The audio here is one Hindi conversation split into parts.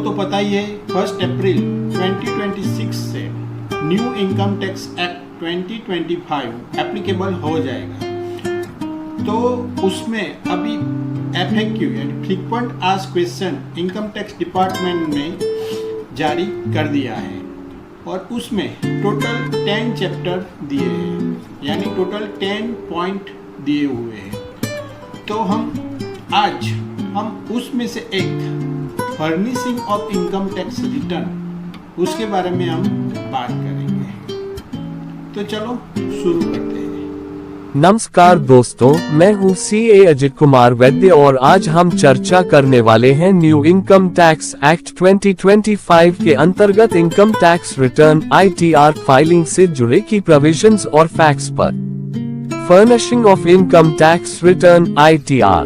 तो पता ही है 1 अप्रैल 2026 से new income tax act 2025 applicable हो जाएगा। तो उसमें अभी FAQ यानी frequent asked question income tax department ने जारी कर दिया है और उसमें टोटल 10 चैप्टर दिए हैं, यानी टोटल 10 पॉइंट दिए हुए हैं। तो आज हम उसमें से एक furnishing of income tax return उसके बारे में हम बात करेंगे। तो चलो शुरू करते हैं। नमस्कार दोस्तों, मैं हूँ CA अजय कुमार वैद्य और आज हम चर्चा करने वाले हैं न्यू इनकम टैक्स एक्ट 2025 के अंतर्गत income tax return ITR filing से जुड़े की प्रोविजंस और फैक्ट्स पर। Furnishing of income tax return ITR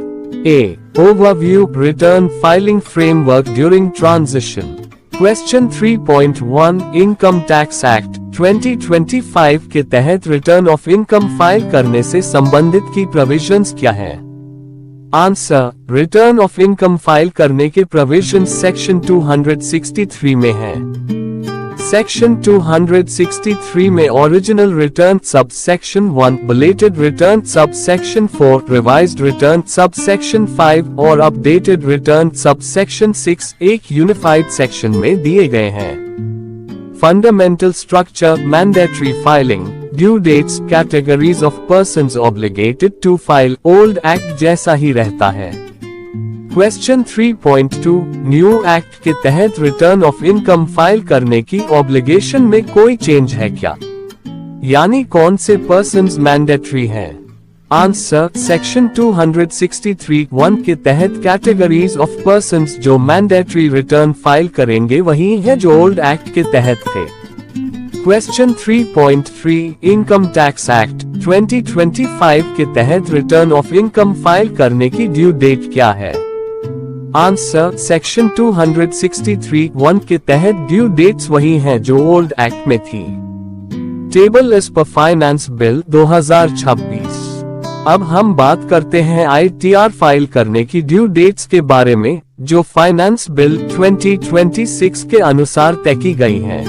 A. Overview Return Filing Framework During Transition. Question 3.1 Income Tax Act 2025 के तहत रिटर्न ऑफ इनकम फाइल करने से संबंधित की प्रोविजंस क्या हैं? Answer, return of income file करने के प्रोविजंस सेक्शन 263 में हैं। सेक्शन 263 में original return sub section 1, belated return sub section 4, revised return sub section 5 और अपडेटेड रिटर्न सब सेक्शन 6 एक यूनिफाइड सेक्शन में दिए गए हैं। Fundamental structure, mandatory filing, due dates, categories of persons obligated to file old act जैसा ही रहता है। क्वेश्चन 3.2 न्यू एक्ट के तहत रिटर्न ऑफ इनकम फाइल करने की ऑब्लिगेशन में कोई चेंज है क्या? यानी कौन से पर्संस मैंडेटरी हैं? आंसर, सेक्शन 263(1) के तहत कैटेगरीज ऑफ पर्संस जो मैंडेटरी रिटर्न फाइल करेंगे वही है जो ओल्ड एक्ट के तहत थे। क्वेश्चन 3.3 इनकम टैक्स एक्ट 2025 के तहत रिटर्न ऑफ इनकम फाइल करने की ड्यू डेट क्या है? आंसर, सेक्शन 263(1) के तहत ड्यू डेट्स वही हैं जो ओल्ड एक्ट में थी। Table as per finance bill 2026। अब हम बात करते हैं ITR फाइल करने की ड्यू डेट्स के बारे में जो फाइनेंस बिल 2026 के अनुसार तय की गई हैं।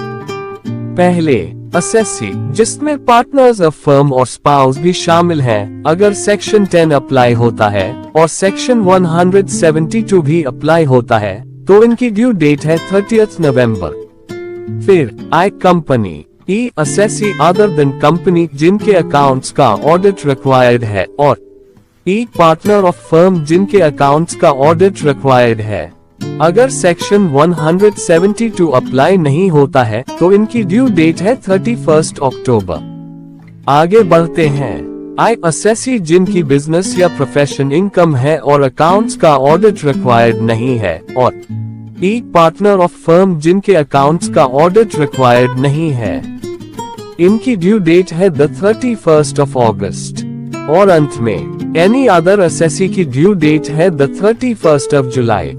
पहले, असेसी जिसमें पार्टनर्स ऑफ फर्म और स्पाउस भी शामिल हैं, अगर सेक्शन 10 अप्लाई होता है और सेक्शन 172 भी अप्लाई होता है तो इनकी ड्यू डेट है 30 नवंबर। फिर I company, E assessee other than company जिनके अकाउंट्स का ऑडिट रिक्वायर्ड है और E पार्टनर ऑफ फर्म जिनके अकाउंट्स का ऑडिट रिक्वायर्ड है। अगर सेक्शन 172 अप्लाई नहीं होता है तो इनकी ड्यू डेट है 31 अक्टूबर। आगे बढ़ते हैं। I असेसी जिनकी बिजनेस या प्रोफेशन इनकम है और अकाउंट्स का ऑडिट रिक्वायर्ड नहीं है और E पार्टनर ऑफ फर्म जिनके अकाउंट्स का ऑडिट रिक्वायर्ड नहीं है। इनकी ड्यू डेट है 31 अगस्त। और अंत में एनी अदर असेसी की ड्यू डेट है 31 जुलाई।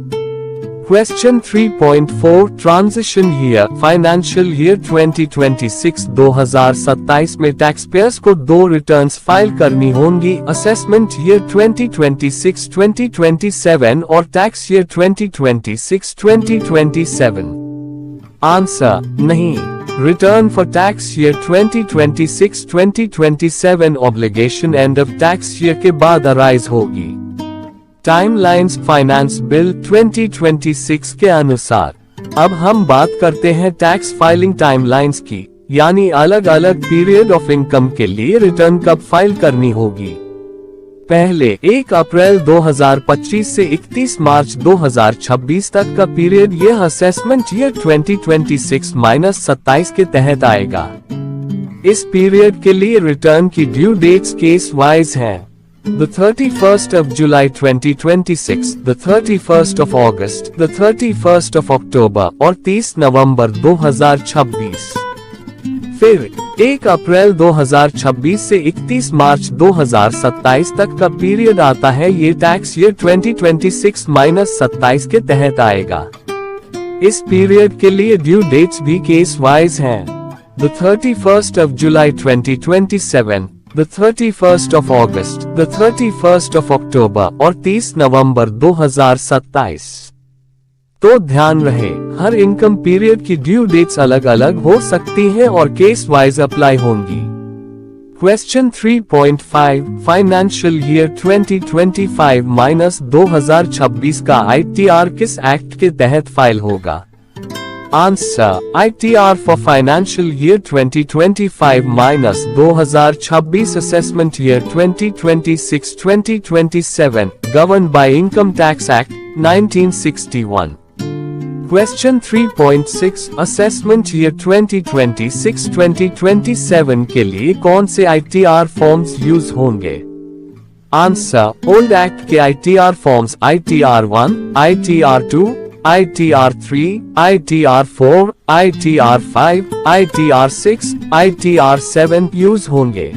Question 3.4 transition year financial year 2026-2027 में टैक्स पेयर्स को 2 रिटर्न्स फाइल करनी होंगी, असेसमेंट ईयर 2026-2027 और टैक्स ईयर 2026-2027। आंसर, नहीं। Return for tax year 2026-2027 obligation end of tax year के बाद अराइज होगी। टाइमलाइंस फाइनेंस बिल 2026 के अनुसार। अब हम बात करते हैं टैक्स फाइलिंग टाइमलाइंस की, यानी अलग अलग पीरियड ऑफ इनकम के लिए रिटर्न कब फाइल करनी होगी। पहले 1 अप्रैल 2025 से 31 मार्च 2026 तक का पीरियड यह असेसमेंट ईयर 2026-27 के तहत आएगा। इस पीरियड के लिए रिटर्न की ड्यू डेट्स केस वाइज हैं। The 31st of July 2026, the 31st of August, the 31st of October और 30 नवंबर 2026। फिर 1 अप्रैल 2026 से 31 मार्च 2027 तक का पीरियड आता है, ये टैक्स ईयर 2026-27 के तहत आएगा। इस पीरियड के लिए ड्यू डेट्स भी केस वाइज हैं। The 31st of July 2027, the 31st of August, the 31st of October और 30 नवंबर 2027। तो ध्यान रहे, हर इनकम पीरियड की ड्यू डेट्स अलग अलग हो सकती हैं और केस वाइज अप्लाई होंगी। क्वेश्चन 3.5 फाइनेंशियल ईयर 2025-2026 का ITR किस एक्ट के तहत फाइल होगा? Answer, ITR for financial year 2025-2026 assessment year 2026-2027 governed by Income Tax Act 1961. Question 3.6 assessment year 2026-2027 के लिए कौन से ITR फॉर्म्स यूज होंगे? आंसर, ओल्ड एक्ट के ITR forms ITR1, ITR2, ITR3, ITR4, ITR5, ITR6, ITR7 use होंगे।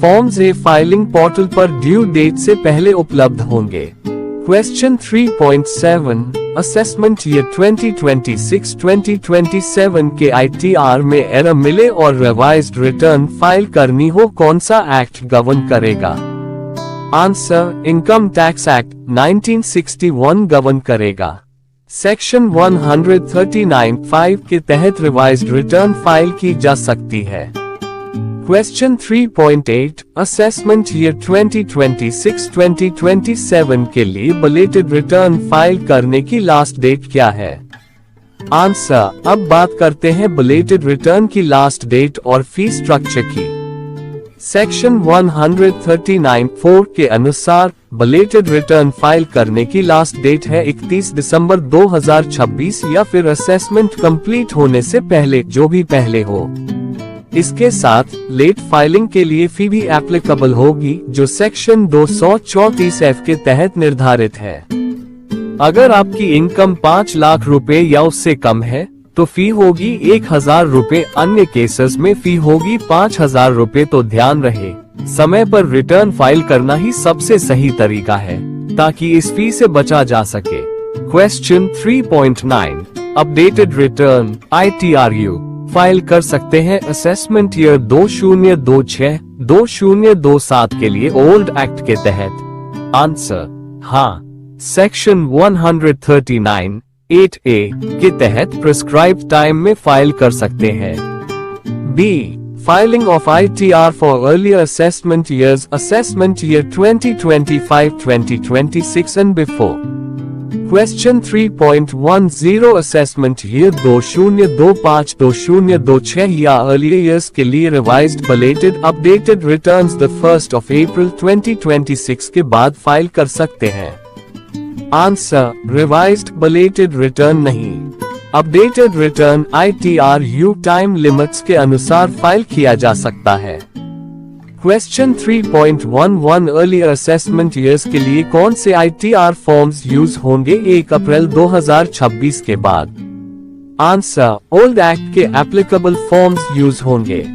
फॉर्म्स ए फाइलिंग पोर्टल पर ड्यू डेट से पहले उपलब्ध होंगे। क्वेश्चन 3.7 असेसमेंट ईयर 2026-2027 के ITR में एरर मिले और रिवाइज्ड रिटर्न फाइल करनी हो, कौन सा एक्ट गवर्न करेगा? Answer, income tax act 1961 govern करेगा। सेक्शन 139(5) के तहत रिवाइज्ड रिटर्न फाइल की जा सकती है। क्वेश्चन 3.8 असेसमेंट ईयर 2026-2027 के लिए बिलेटेड रिटर्न फाइल करने की लास्ट डेट क्या है? आंसर, अब बात करते हैं बिलेटेड रिटर्न की लास्ट डेट और फी स्ट्रक्चर की। सेक्शन 139(4) के अनुसार बिलेटेड रिटर्न फाइल करने की लास्ट डेट है 31 दिसंबर 2026 या फिर असेसमेंट कंप्लीट होने से पहले, जो भी पहले हो। इसके साथ लेट फाइलिंग के लिए फी भी एप्लीकेबल होगी, जो सेक्शन 234F के तहत निर्धारित है। अगर आपकी इनकम 5 लाख रुपए या उससे कम है तो फी होगी 1000 रुपए, अन्य केसेस में फी होगी 5000 रुपए। तो ध्यान रहे, समय पर रिटर्न फाइल करना ही सबसे सही तरीका है ताकि इस फी से बचा जा सके। Question 3.9 updated return ITRU file कर सकते हैं असेसमेंट ईयर 2026-2027 के लिए ओल्ड एक्ट के तहत? आंसर, हाँ। सेक्शन 139(8)A के तहत प्रिस्क्राइब्ड टाइम में फाइल कर सकते हैं। B filing of ITR for earlier assessment years, assessment year 2025-2026 and before. Question 3.10 assessment year 2025-2026 या अर्लियर ईयर्स के लिए revised belated updated returns the 1 अप्रैल 2026 के बाद फाइल कर सकते हैं। आंसर, रिवाइज्ड बिलेटेड रिटर्न नहीं। Updated return ITRU time limits के अनुसार फाइल किया जा सकता है। क्वेश्चन 3.11 अर्लियर असेसमेंट ईयर्स के लिए कौन से ITR फॉर्म्स यूज होंगे 1 अप्रैल 2026 के बाद? आंसर, ओल्ड एक्ट के एप्लीकेबल फॉर्म्स यूज होंगे।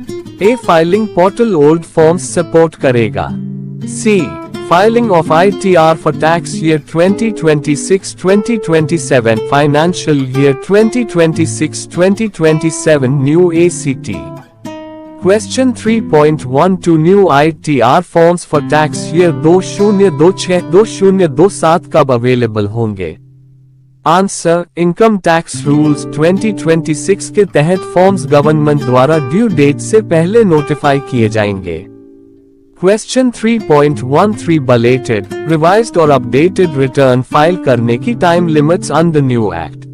E filing portal old forms support करेगा। C filing of ITR for tax year 2026-2027 financial year 2026-2027 new ACT। Question 3.12 new ITR forms for tax year 2026-2027 कब अवेलेबल होंगे? आंसर, इनकम टैक्स रूल्स 2026 के तहत फॉर्म्स गवर्नमेंट द्वारा ड्यू डेट से पहले नोटिफाई किए जाएंगे। क्वेश्चन 3.13 बिलेटेड, रिवाइज्ड और अपडेटेड रिटर्न फाइल करने की time limits under new act.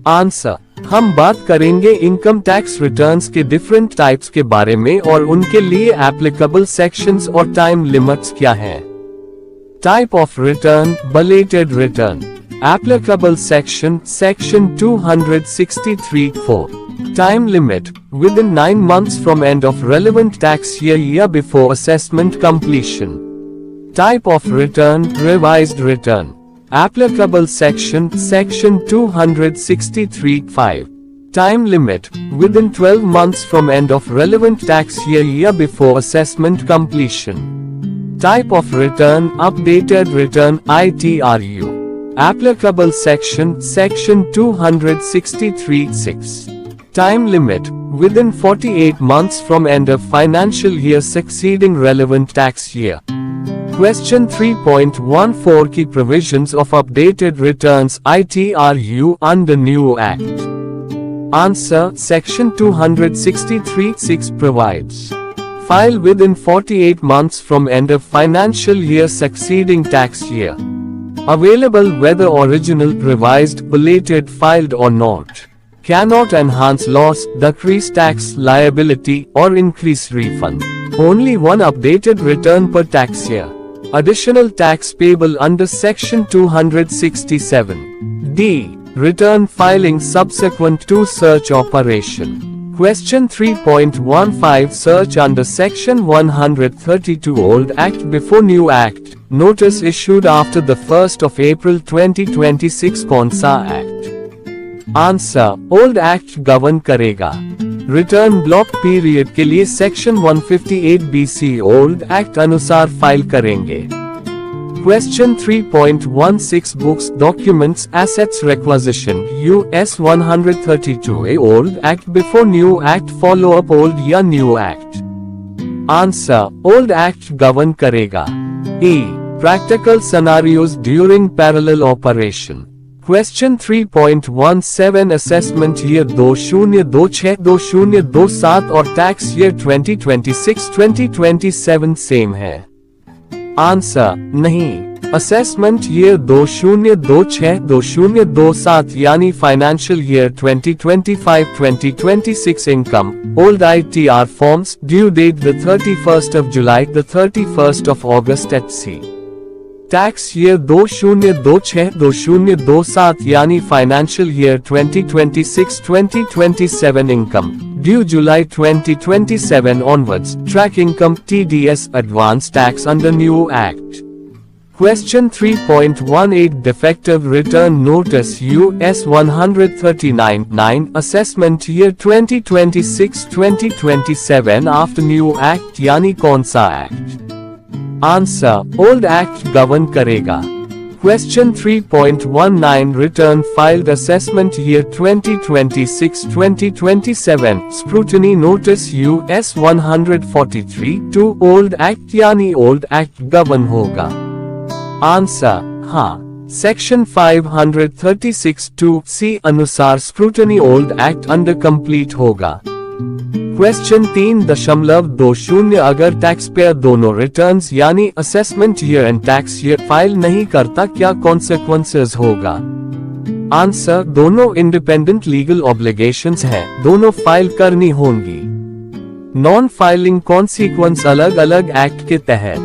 Answer, हम बात करेंगे इनकम टैक्स रिटर्न्स के डिफरेंट टाइप्स के बारे में और उनके लिए एप्लीकेबल सेक्शंस और टाइम लिमिट्स क्या हैं। Type of return, belated return. Applicable section 263(4). Time limit, within 9 months from end of relevant tax year before assessment completion. Type of return, revised return. Applicable section 263(5). Time limit, within 12 months from end of relevant tax year before assessment completion. Type of return, updated return, ITRU. Applicable section 263(6). Time limit, within 48 months from end of financial year succeeding relevant tax year. Question 3.14 Key provisions of updated returns ITRU under new act. Answer: Section 263(6) provides. File within 48 months from end of financial year succeeding tax year. Available whether original, revised, belated, filed or not. Cannot enhance loss, decrease tax liability, or increase refund. Only one updated return per tax year. Additional tax payable under Section 267. D. Return filing subsequent to search operation. Question 3.15 Search under Section 132 Old Act before New Act. Notice issued after the 1st of April 2026 कौन सा Act? Answer: Old Act govern करेगा. रिटर्न ब्लॉक पीरियड के लिए सेक्शन 158 BC ओल्ड एक्ट अनुसार फाइल करेंगे. Question 3.16 Books, Documents, Assets Requisition US 132A Old Act before New Act follow up Old या New Act. Answer: Old Act govern करेगा. E. Practical scenarios during parallel operation. Question 3.17 Assessment Year 2026, 2027 और Tax Year 2026-2027 सेम है. Answer: नहीं. Assessment Year 2026, 2027 यानी Financial Year 2025-2026 Income, Old ITR Forms, Due Date the 31st of July, the 31st of August etc. Tax Year 2026, 2027 यानी Financial Year 2026-2027 Income, Due July 2027 onwards, Track Income TDS Advance Tax under New Act. Question 3.18 Defective Return Notice US 139-9 Assessment Year 2026-2027 after New Act यानी कौन सा Act? Answer: Old Act govern करेगा. Question 3.19 Return filed Assessment Year 2026-2027 Scrutiny Notice US 143-2 Old Act यानी Old Act govern होगा. Answer: हाँ. Section 536(2) अनुसार Scrutiny Old Act under complete होगा. Question 3.20 अगर टैक्स पेयर दोनों रिटर्न्स यानी assessment year and tax year file नहीं करता क्या कॉन्सिक्वेंसेस होगा? आंसर: दोनों इंडिपेंडेंट लीगल ऑब्लिगेशंस हैं, दोनों फाइल करनी होंगी. नॉन फाइलिंग कॉन्सिक्वेंस अलग अलग एक्ट के तहत.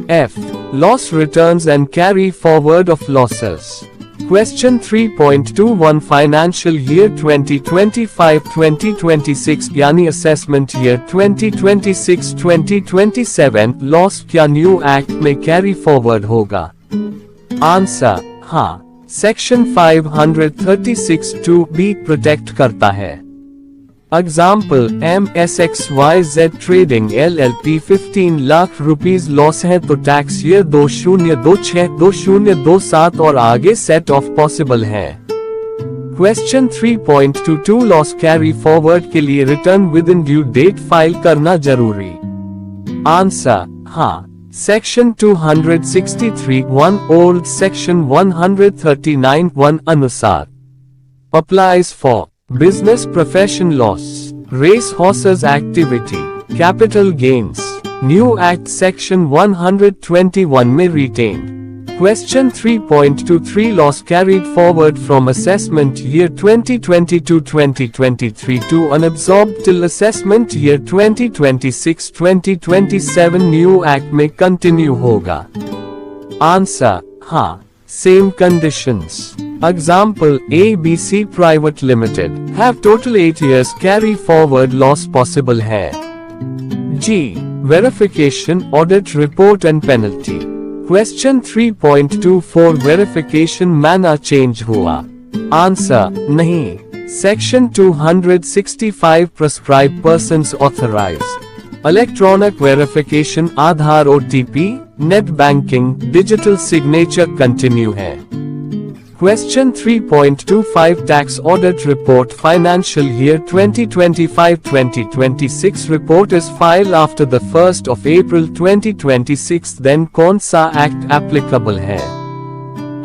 F. Loss returns and carry forward of losses. Question 3.21 Financial Year 2025-2026 यानी Assessment Year 2026-2027 Loss क्या New Act में carry forward होगा? Answer: हाँ. Section 536(2) protect करता है. Example: MSXYZ Trading LLP 15 lakh rupees loss है तो टैक्स ईयर 2026, 2027 और आगे सेट ऑफ पॉसिबल है. Question 3.22 लॉस कैरी फॉरवर्ड के लिए return within due date file करना जरूरी. आंसर: हाँ. Section 263(1) ओल्ड Section 139(1) अनुसार. Applies for business profession loss, race horses activity, capital gains. New Act Section 121 में retained. Question 3.23 Loss carried forward from assessment year 2022-2023 to unabsorbed till assessment year 2026-2027 New Act में continue होगा. Answer: हाँ. Same conditions. Example: ABC Private Limited have total 8 years carry forward loss possible है. G. Verification, audit report and penalty. Question 3.24 Verification manner change हुआ. Answer: नहीं. Section 265 Prescribed persons authorized. Electronic verification Aadhaar OTP, net banking, digital signature continue है. Question 3.25 Tax Audit Report Financial Year 2025-2026 report is filed after the 1st of April 2026. Then कौन सा एक्ट applicable है?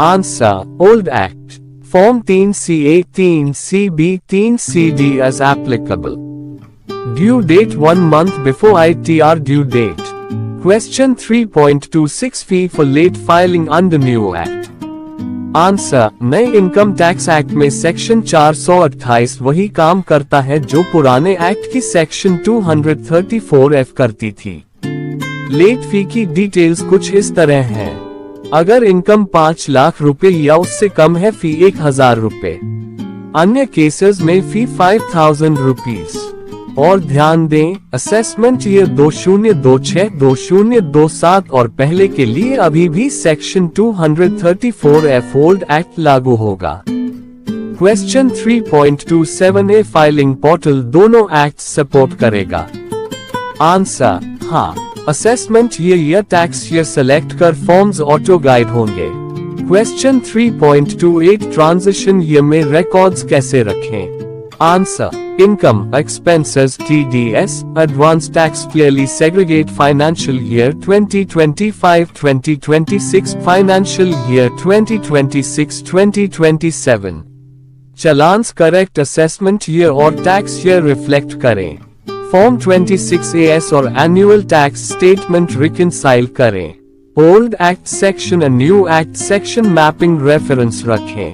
Answer: Old Act. Form 3CA, 3CB, 3CD as applicable. Due date 1 month before ITR due date. Question 3.26 Fee for late filing under new act. Answer: नए इनकम टैक्स एक्ट में सेक्शन 428 वही काम करता है जो पुराने एक्ट की सेक्शन 234F करती थी। लेट फी की डिटेल्स कुछ इस तरह हैं। अगर इनकम 5 लाख रुपए या उससे कम है फी 1000 रुपए। अन्य केसेस में फी 5000 रुपीज। और ध्यान दें, असेसमेंट ईयर 2026, 2027 और पहले के लिए अभी भी सेक्शन 234F ओल्ड एक्ट लागू होगा। क्वेश्चन 3.27 फाइलिंग पोर्टल दोनों एक्ट सपोर्ट करेगा। आंसर: हाँ। असेसमेंट ईयर या टैक्स ईयर सेलेक्ट कर फॉर्म्स ऑटो गाइड होंगे। क्वेश्चन 3.28 ट्रांजिशन ईयर में रिकॉर्ड्स कैसे रखें? Answer: Income, expenses, TDS, advance tax clearly segregate financial year 2025-2026, financial year 2026-2027. Challans correct assessment year और tax year reflect करें। Form 26AS और annual tax statement reconcile करें। Old Act section and New Act section mapping reference रखें।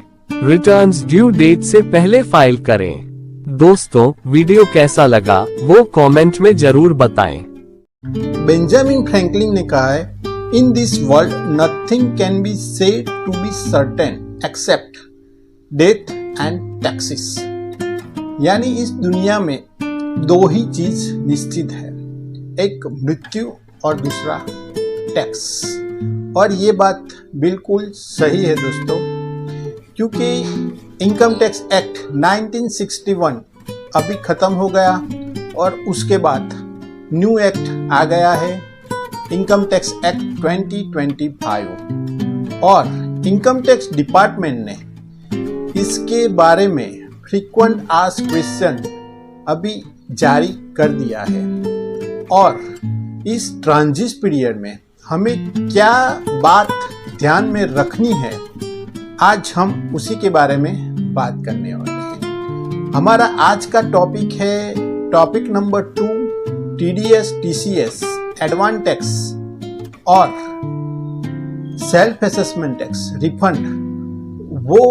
Returns due date से पहले फाइल करें। दोस्तों, वीडियो कैसा लगा वो कमेंट में जरूर बताएं। बेंजामिन फ्रैंकलिन ने कहा है, in this world nothing can be said to be certain except death and taxes. यानी इस दुनिया में दो ही चीज निश्चित है, एक मृत्यु और दूसरा टैक्स। और ये बात बिल्कुल सही है दोस्तों, क्योंकि इनकम टैक्स एक्ट 1961 अभी खत्म हो गया और उसके बाद न्यू एक्ट आ गया है, इनकम टैक्स एक्ट 2025। और इनकम टैक्स डिपार्टमेंट ने इसके बारे में फ्रीक्वेंट आस्क्ड क्वेश्चन अभी जारी कर दिया है। और इस ट्रांजिट पीरियड में हमें क्या बात ध्यान में रखनी है, आज हम उसी के बारे में बात करने वाले हैं। हमारा आज का टॉपिक है topic number 2, TDS, TCS, advance tax और सेल्फ असेसमेंट टैक्स रिफंड। वो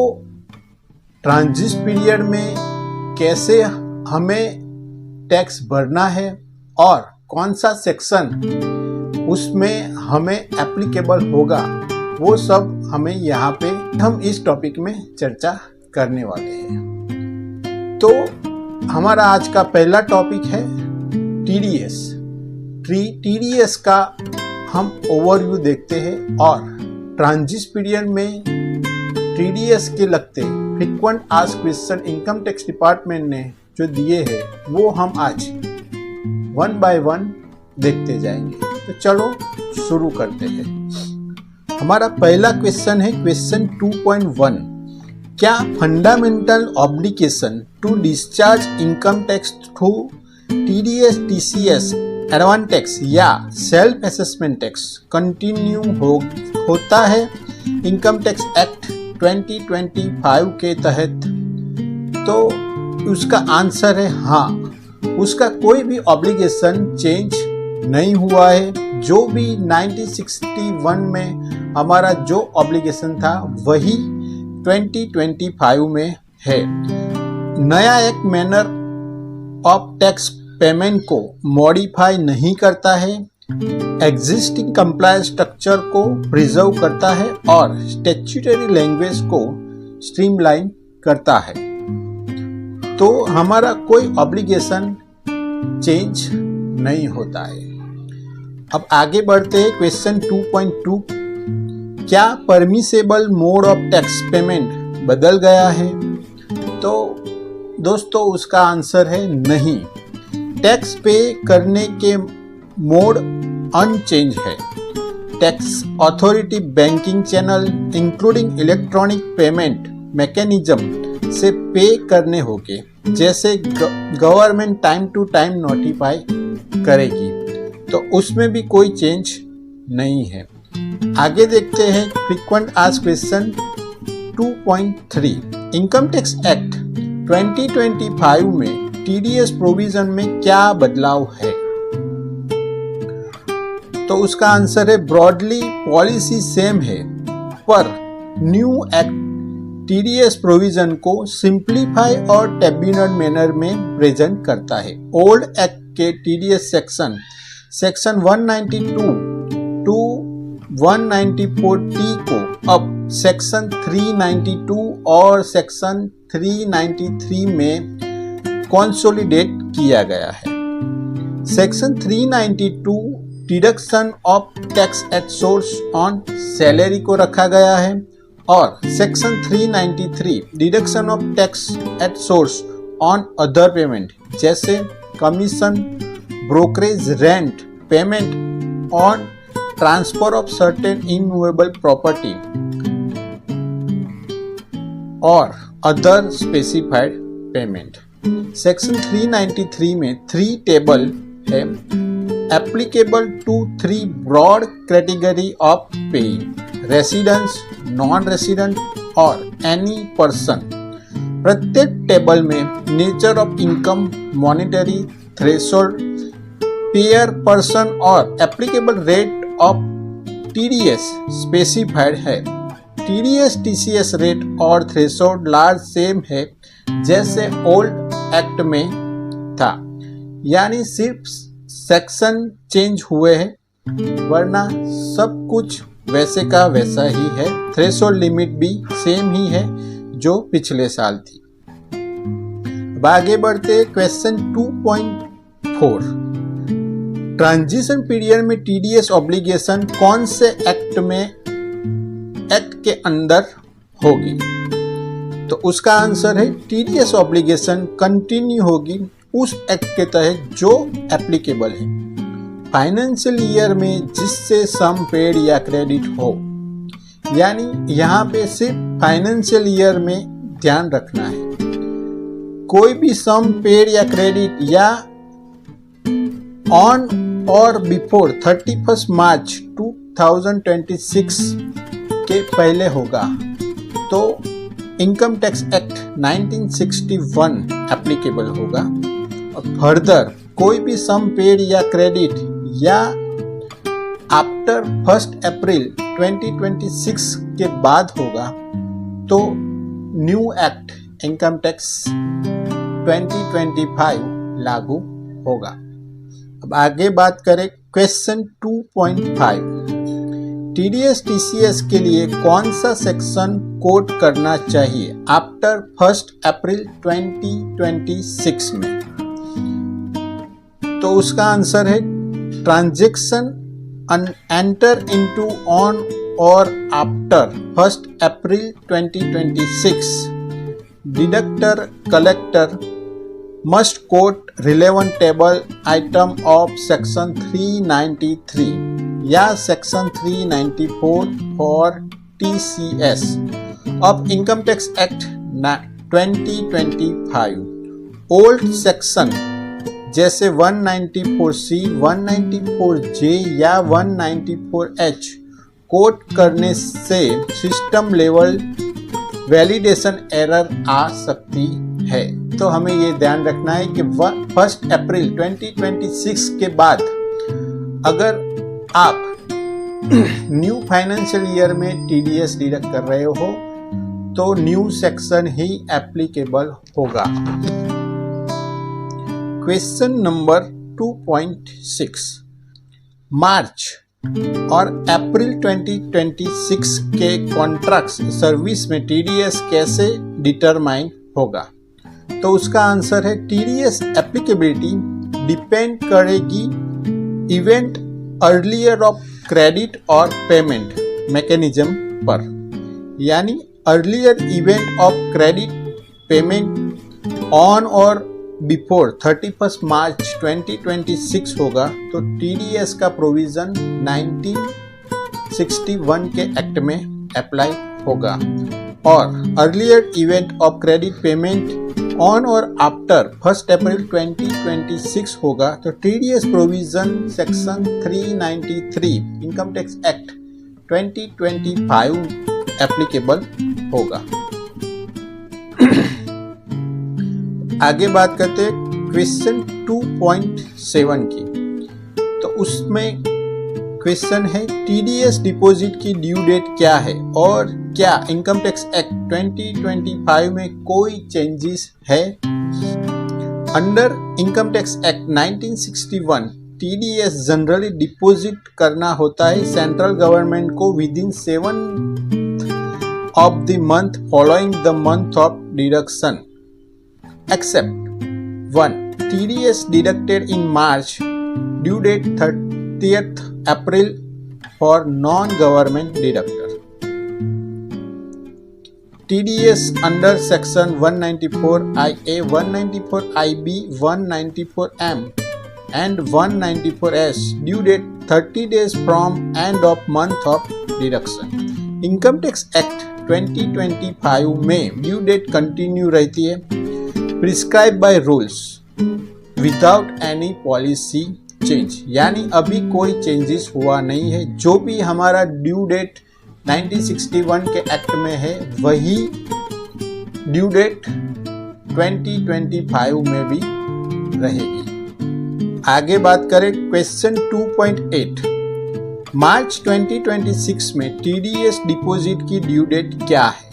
ट्रांजिट पीरियड में कैसे हमें टैक्स भरना है और कौन सा सेक्शन उसमें हमें एप्लीकेबल होगा, वो सब हमें यहाँ पे हम इस टॉपिक में चर्चा करने वाले हैं। तो हमारा आज का पहला टॉपिक है TDS। TDS का हम ओवरव्यू देखते हैं और ट्रांजिट पीरियड में TDS के लगते frequent asked question income tax department ने जो दिए हैं वो हम आज 1 by 1 देखते जाएंगे। तो चलो शुरू करते हैं। हमारा पहला क्वेश्चन है क्वेश्चन 2.1। क्या fundamental obligation to discharge income tax through TDS, TCS, advance tax या सेल्फ असेसमेंट टैक्स कंटिन्यू होता है इनकम टैक्स एक्ट 2025 के तहत? तो उसका आंसर है हाँ। उसका कोई भी ऑब्लिगेशन चेंज नहीं हुआ है। जो भी 1961 में हमारा जो ऑब्लिगेशन था वही 2025 में है। नया एक मैनर ऑफ टैक्स पेमेंट को मॉडिफाई नहीं करता है, एग्जिस्टिंग कंप्लायंस स्ट्रक्चर को प्रिजर्व करता है और स्टैट्यूटरी लैंग्वेज को स्ट्रीमलाइन करता है। तो हमारा कोई ऑब्लिगेशन चेंज नहीं होता है। अब आगे बढ़ते हैं क्वेश्चन 2.2। क्या permissible mode of tax payment बदल गया है? तो दोस्तों उसका आंसर है नहीं। टैक्स पे करने के मोड अनचेंज है। Tax authority banking channel including electronic payment mechanism से पे करने होंगे, जैसे government time to time notify करेगी, तो उसमें भी कोई चेंज नहीं है। आगे देखते हैं frequent asked question 2.3 income tax act 2025 में टीडीएस प्रोविजन में क्या बदलाव है। तो उसका आंसर है ब्रॉडली पॉलिसी सेम है, पर न्यू एक्ट टीडीएस प्रोविजन को सिंप्लीफाई और टेब्यूलर मैनर में प्रेजेंट करता है। ओल्ड एक्ट के टीडीएस सेक्शन 192 टू 194T को अब सेक्शन 392 और सेक्शन 393 में कंसोलिडेट किया गया है। Section 392 deduction of tax at source on salary को रखा गया है और section 393 deduction of tax at source on other payment, जैसे commission, brokerage, rent, payment on transfer of certain immovable property और अदर स्पेसिफाइड पेमेंट। सेक्शन 393 में 3 टेबल है applicable to 3 broad category of पेइंग, रेसिडेंस, नॉन रेसिडेंट और एनी पर्सन। प्रत्येक टेबल में nature of income, monetary threshold, pair person और applicable rate of TDS specified है। टीडीएस टीसीएस रेट और थ्रेशोल्ड लार्ज सेम है जैसे ओल्ड एक्ट में था, यानी सिर्फ सेक्शन चेंज हुए हैं, वरना सब कुछ वैसे का वैसा ही है। थ्रेशोल्ड लिमिट भी सेम ही है जो पिछले साल थी। अब आगे बढ़ते क्वेश्चन 2.4 ट्रांजिशन पीरियड में टीडीएस ऑब्लिगेशन कौन से एक्ट के अंदर होगी। तो उसका आंसर है टीडीएस ऑब्लिगेशन कंटिन्यू होगी उस एक्ट के तहत जो एप्लीकेबल है फाइनेंशियल ईयर में जिससे सम पेड या क्रेडिट हो, यानी यहाँ पे सिर्फ फाइनेंशियल ईयर में ध्यान रखना है। कोई भी सम पेड या क्रेडिट या ऑन और बिफोर 31 मार्च 2026 के पहले होगा तो इनकम टैक्स एक्ट 1961 एप्लीकेबल होगा। और फर्दर कोई भी सम पेड या क्रेडिट या आफ्टर 1 अप्रैल 2026 के बाद होगा तो न्यू एक्ट इनकम टैक्स 2025 लागू होगा। अब आगे बात करें क्वेश्चन 2.5 टीडीएस टीसीएस के लिए कौन सा सेक्शन कोट करना चाहिए आफ्टर 1 अप्रैल 2026 में। तो उसका आंसर है ट्रांजैक्शन एंटर इनटू ऑन और after 1 April 2026 deductor collector must quote relevant table item of section 393 या section 394 for TCS of Income Tax Act 2025। Old section जैसे 194C, 194J या 194H कोट करने से सिस्टम लेवल वैलिडेशन एरर आ सकती है। तो हमें ये ध्यान रखना है कि 1 अप्रैल 2026 के बाद अगर आप न्यू फाइनेंशियल ईयर में टीडीएस डिडक्ट कर रहे हो तो न्यू सेक्शन ही एप्लीकेबल होगा। क्वेश्चन नंबर 2.6 मार्च और अप्रैल 2026 के कॉन्ट्रैक्ट सर्विस में टीडीएस कैसे डिटरमाइन होगा। तो उसका आंसर है टीडीएस एप्लीकेबिलिटी डिपेंड करेगी इवेंट अर्लियर ऑफ क्रेडिट और पेमेंट मैकेनिज्म पर, यानी earlier event of credit payment on और बिफोर 31 मार्च 2026 होगा तो टीडीएस का प्रोविजन 1961 के एक्ट में अप्लाई होगा। और earlier event of credit payment on और आफ्टर 1 अप्रैल 2026 होगा तो TDS provision section 393 income tax act 2025 applicable होगा। आगे बात करते हैं क्वेश्चन 2.7 की। तो उसमें क्वेश्चन है टीडीएस डिपॉजिट की ड्यू डेट क्या है और क्या इनकम टैक्स एक्ट 2025 में कोई चेंजेस है। Under income tax act 1961 TDS generally deposit करना होता है सेंट्रल गवर्नमेंट को within 7 of the month following the month of deduction except 1. TDS deducted in March, due date 30th April for non-government deductor. TDS under section 194IA, 194IB, 194M and 194S, due date 30 days from end of month of deduction. Income Tax Act 2025 में ड्यू डेट कंटिन्यू रहती है prescribe by rules without any policy change, यानी अभी कोई चेंजेस हुआ नहीं है। जो भी हमारा ड्यू डेट 1961 के एक्ट में है वही ड्यू डेट 2025 में भी रहेगी। आगे बात करें क्वेश्चन 2.8 मार्च 2026 में टीडीएस डिपॉजिट की ड्यू डेट क्या है।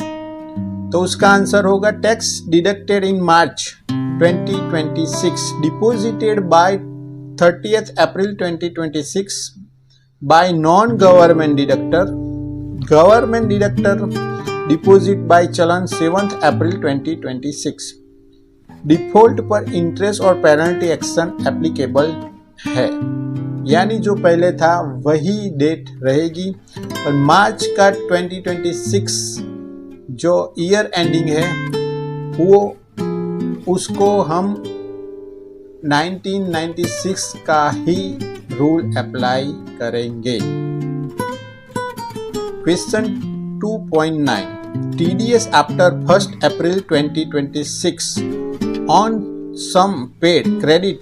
तो उसका आंसर होगा tax deducted in March 2026 deposited by 30th April 2026 by non government deductor, government deductor deposit by challan 7th April 2026। Default पर इंटरेस्ट और पेनल्टी एक्शन एप्लीकेबल है, यानी जो पहले था वही डेट रहेगी। और मार्च का 2026 जो ईयर एंडिंग है वो उसको हम 1996 का ही रूल अप्लाई करेंगे। Question 2.9 TDS after 1 April 2026 on sum paid credit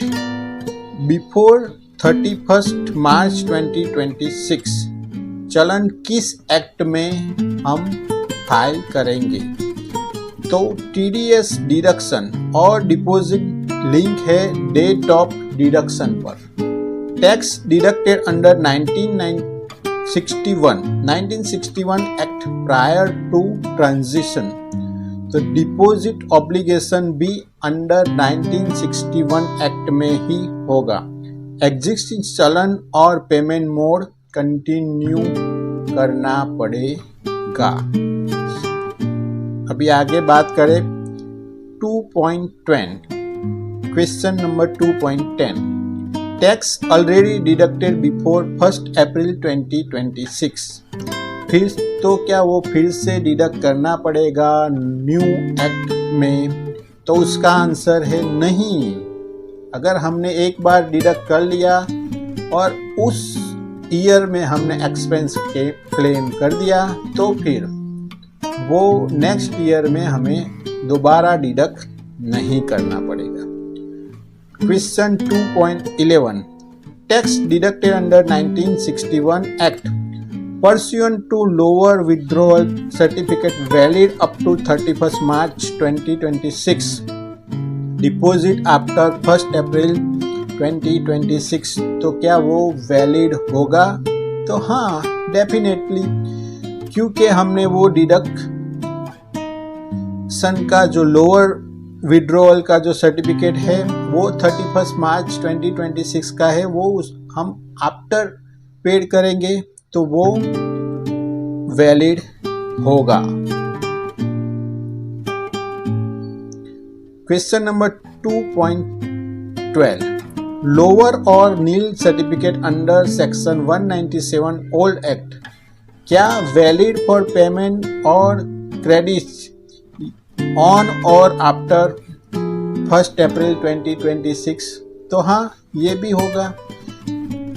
before 31 March 2026 challan किस एक्ट में हम फाइल करेंगे। तो टीडीएस डिडक्शन और डिपॉजिट लिंक है डेट ऑफ डिडक्शन पर। Tax deducted under 1961 act prior to transition, तो डिपॉजिट ऑब्लिगेशन भी अंडर 1961 एक्ट में ही होगा। एग्जिस्टिंग चलन और पेमेंट मोड कंटिन्यू करना पड़ेगा। अभी आगे बात करें 2.10 question number 2.10 tax already deducted before 1 अप्रैल 2026 फिर तो क्या वो फिर से डिडक्ट करना पड़ेगा न्यू एक्ट में। तो उसका आंसर है नहीं। अगर हमने एक बार डिडक्ट कर लिया और उस ईयर में हमने एक्सपेंस के क्लेम कर दिया तो फिर वो नेक्स्ट ईयर में हमें दोबारा डिडक्ट नहीं करना पड़ेगा। Question 2.11 tax deducted under 1961 act pursuant to lower withdrawal certificate valid up to 31st March 2026 deposit after 1st April 2026 तो क्या वो वैलिड होगा। तो हाँ डेफिनेटली, क्योंकि हमने वो डिडक्शन का जो लोअर विड्रॉवल का जो सर्टिफिकेट है वो 31 मार्च 2026 का है, वो हम आफ्टर पेड करेंगे तो वो वैलिड होगा। क्वेश्चन नंबर 2.12 लोअर और nil certificate under section 197 old act क्या वैलिड फॉर पेमेंट और क्रेडिट्स ऑन और आफ्टर 1 अप्रैल 2026। तो हाँ ये भी होगा,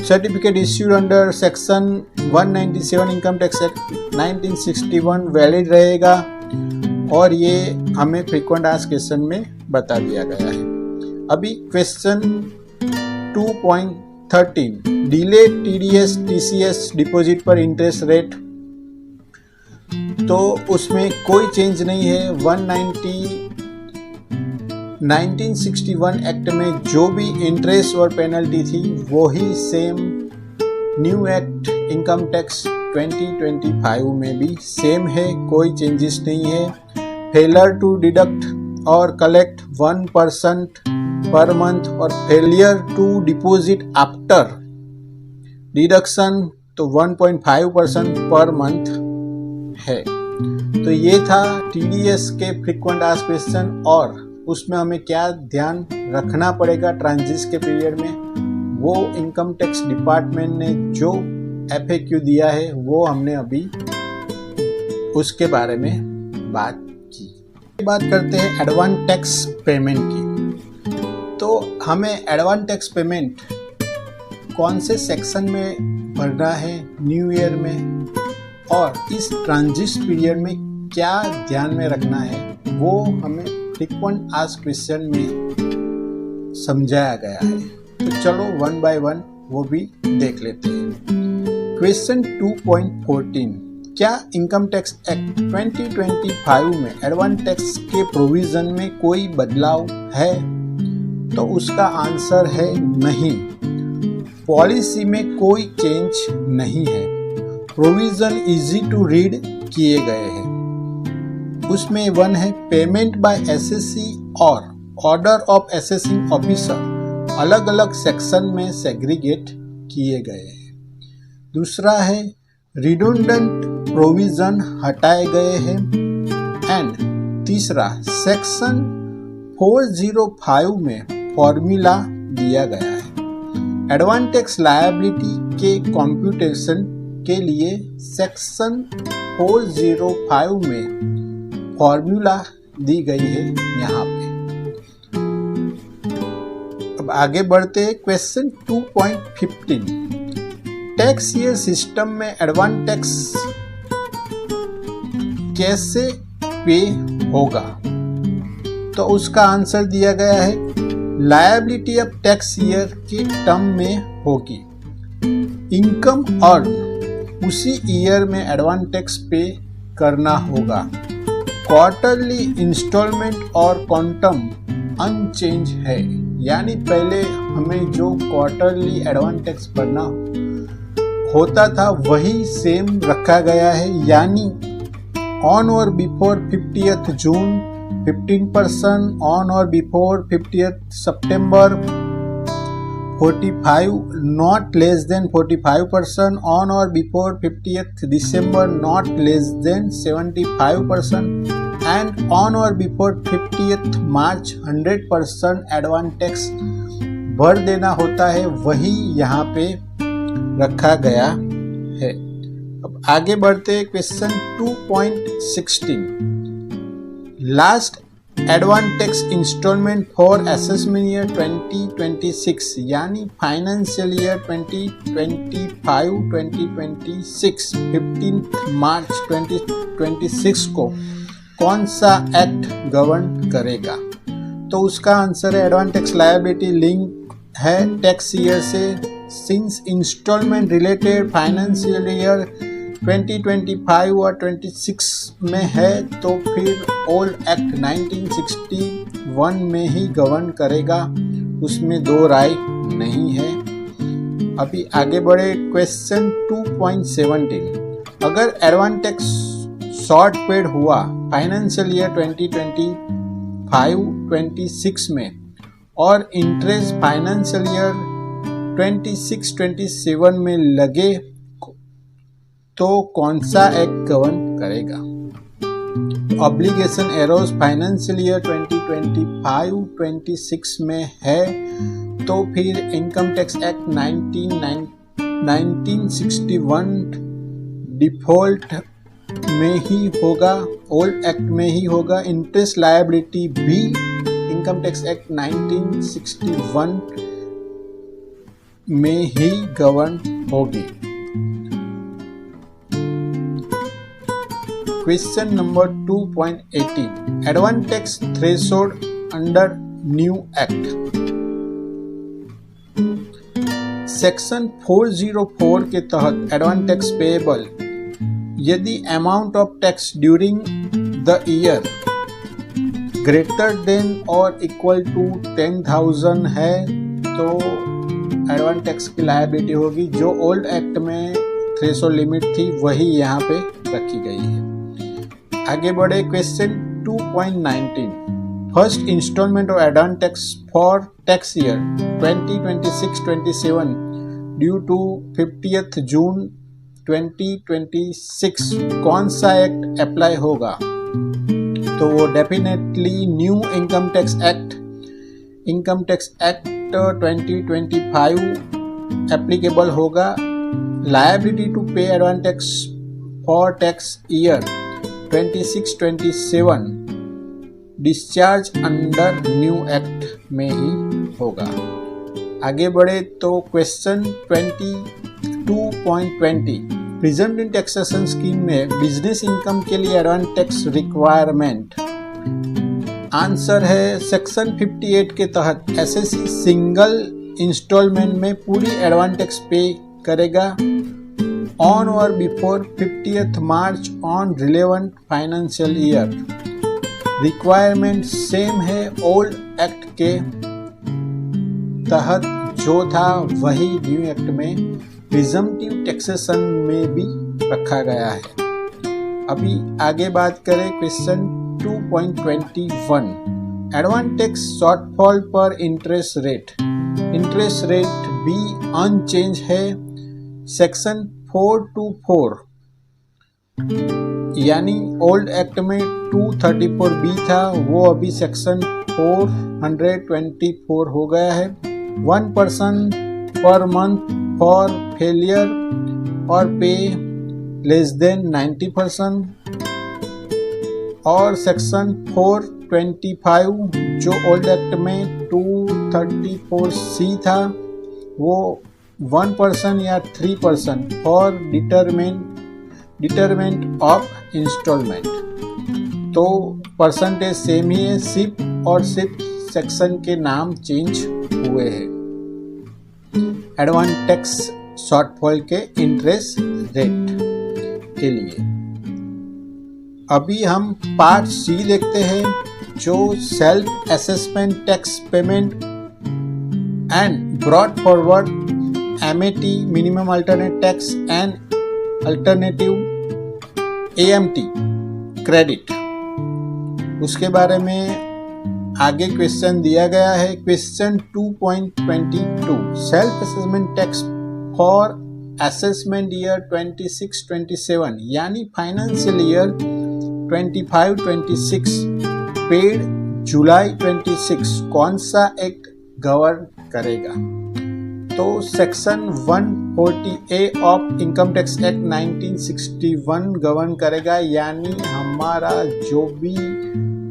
certificate issued under section 197 income tax act 1961 valid रहेगा और ये हमें फ्रीक्वेंट आस्क्ड क्वेश्चन में बता दिया गया है। अभी question 2.13 delay TDS TCS deposit पर इंटरेस्ट रेट, तो उसमें कोई चेंज नहीं है। 1961 एक्ट में जो भी इंटरेस्ट और पेनल्टी थी वो ही same new act income tax 2025 में भी सेम है, कोई चेंजेस नहीं है। फेलर टू डिडक्ट और कलेक्ट 1% पर मंथ और failure to deposit after deduction तो 1.5% पर मंथ है। तो ये था टीडीएस के फ्रीक्वेंट आस्क्ड क्वेश्चन और उसमें हमें क्या ध्यान रखना पड़ेगा ट्रांजिट के पीरियड में, वो इनकम टैक्स डिपार्टमेंट ने जो FAQ दिया है वो हमने अभी उसके बारे में बात की। बात करते हैं एडवांस टैक्स पेमेंट की। तो हमें एडवांस टैक्स पेमेंट कौन से सेक्शन में भरना है न्यू ईयर में और इस ट्रांजिट पीरियड में क्या ध्यान में रखना है वो हमें फ्रीक्वेंट आस्क्ड क्वेश्चन में समझाया गया है। तो चलो वन बाय वन वो भी देख लेते हैं। क्वेश्चन 2.14 क्या इनकम टैक्स एक्ट 2025 में एडवांस टैक्स के प्रोविजन में कोई बदलाव है? तो उसका आंसर है नहीं, पॉलिसी में कोई चेंज नहीं है। प्रोविजन इजी टू रीड किए गए हैं। उसमें वन है पेमेंट बाय एसएससी और ऑर्डर ऑफ असेसिंग ऑफिसर अलग अलग सेक्शन में सेग्रीगेट किए गए हैं। दूसरा है रिडंडेंट प्रोविजन हटाए गए हैं एंड तीसरा सेक्शन 405 में फॉर्मूला दिया गया है। एडवांस टैक्स लायबिलिटी के कंप्यूटेशन के लिए सेक्शन 405 में फॉर्मूला दी गई है यहाँ पे। अब आगे बढ़ते हैं क्वेश्चन 2.15 टैक्स ईयर सिस्टम में एडवांस टैक्स कैसे पे होगा? तो उसका आंसर दिया गया है लायबिलिटी ऑफ टैक्स ईयर के टर्म में होगी। इनकम अर्न उसी ईयर में एडवांस टैक्स पे करना होगा। क्वार्टरली इंस्टॉलमेंट और क्वांटम अनचेंज है, यानी पहले हमें जो क्वार्टरली एडवांस टैक्स भरना होता था वही सेम रखा गया है, यानी ऑन और बिफोर 50th जून 15%, ऑन और before 50th September 45 not less than 45%, on or before 50th December not less than 75% and on or before 50th March 100% advance tax भर देना होता है, वही यहाँ पे रखा गया है। अब आगे बढ़ते हैं question 2.16 last advance tax instalment for assessment year 2026 यानी फाइनेंशियल ईयर 2025-2026 15 मार्च 2026 को कौन सा एक्ट गवर्न करेगा? तो उसका आंसर है एडवांस टैक्स लायबिलिटी लिंक है टैक्स ईयर से, since instalment related financial year 2025 और 26 में है तो फिर ओल्ड एक्ट 1961 में ही गवर्न करेगा, उसमें दो राय नहीं है। अभी आगे बढ़े क्वेश्चन 2.17 अगर एडवांस टैक्स शॉर्ट पेड हुआ फाइनेंशियल ईयर 2025-26 में और इंटरेस्ट फाइनेंशियल ईयर 26-27 में लगे तो कौन सा एक्ट गवर्न करेगा? ऑब्लिगेशन एरोज फाइनेंशियल ईयर 2025-26 में है तो फिर इनकम टैक्स एक्ट 1961 डिफॉल्ट में ही होगा, ओल्ड एक्ट में ही होगा। इंटरेस्ट लायबिलिटी भी इनकम टैक्स एक्ट 1961 में ही गवर्न होगी। Question number 2.18 advance tax threshold under new act. Section 404 के तहत एडवांस टैक्स पेएबल यदि amount of tax during the year greater than और इक्वल टू 10,000 है तो एडवांस टैक्स की लायबिलिटी होगी। जो ओल्ड एक्ट में थ्रेशोल्ड लिमिट थी वही यहाँ पे रखी गई है। आगे बढ़े question 2.19 first instalment of advance tax for tax year 2026-27 due to 50th June 2026 कौन सा एक्ट अप्लाई होगा? तो वो definitely new income tax act 2025 applicable होगा। Liability to pay advance tax for tax year 26-27 discharge under new act में ही होगा। आगे बढ़े तो question 22.20 present in taxation scheme में बिजनेस इनकम के लिए एडवांस टैक्स रिक्वायरमेंट। आंसर है सेक्शन 58 के तहत एसएससी सिंगल इंस्टॉलमेंट में पूरी एडवांस टैक्स पे करेगा ऑन और before 50th march on relevant financial year. Requirement same है ओल्ड एक्ट के तहत जो था वही न्यू एक्ट में प्रिजम्पटिव टैक्सेशन में भी रखा गया है। अभी आगे बात करें क्वेश्चन 2.21 एडवांस टैक्स शॉर्टफॉल पर इंटरेस्ट रेट भी अनचेंज है। सेक्शन 424 यानी ओल्ड एक्ट में 234B था वो अभी सेक्शन 424 हो गया है। 1% पर मंथ फॉर फेलियर और पे लेस देन 90% और सेक्शन 425 जो ओल्ड एक्ट में 234C था वो 1% या 3% फॉर डिटरमेंट ऑफ इंस्टॉलमेंट। तो परसेंटेज सेम ही है, सिर्फ सेक्शन के नाम चेंज हुए हैं। एडवांस टैक्स शॉर्टफॉल के इंटरेस्ट रेट के लिए अभी हम पार्ट सी देखते हैं जो self assessment tax payment and brought forward MAT minimum alternate tax and alternative AMT credit उसके बारे में आगे क्वेश्चन दिया गया है। Question 2.22 self assessment tax for assessment year 26-27 यानी फाइनेंशियल ईयर 25-26 पेड जुलाई 26 कौन सा एक्ट गवर्न करेगा? तो section 140A of income tax act 1961 govern करेगा। यानी हमारा जो भी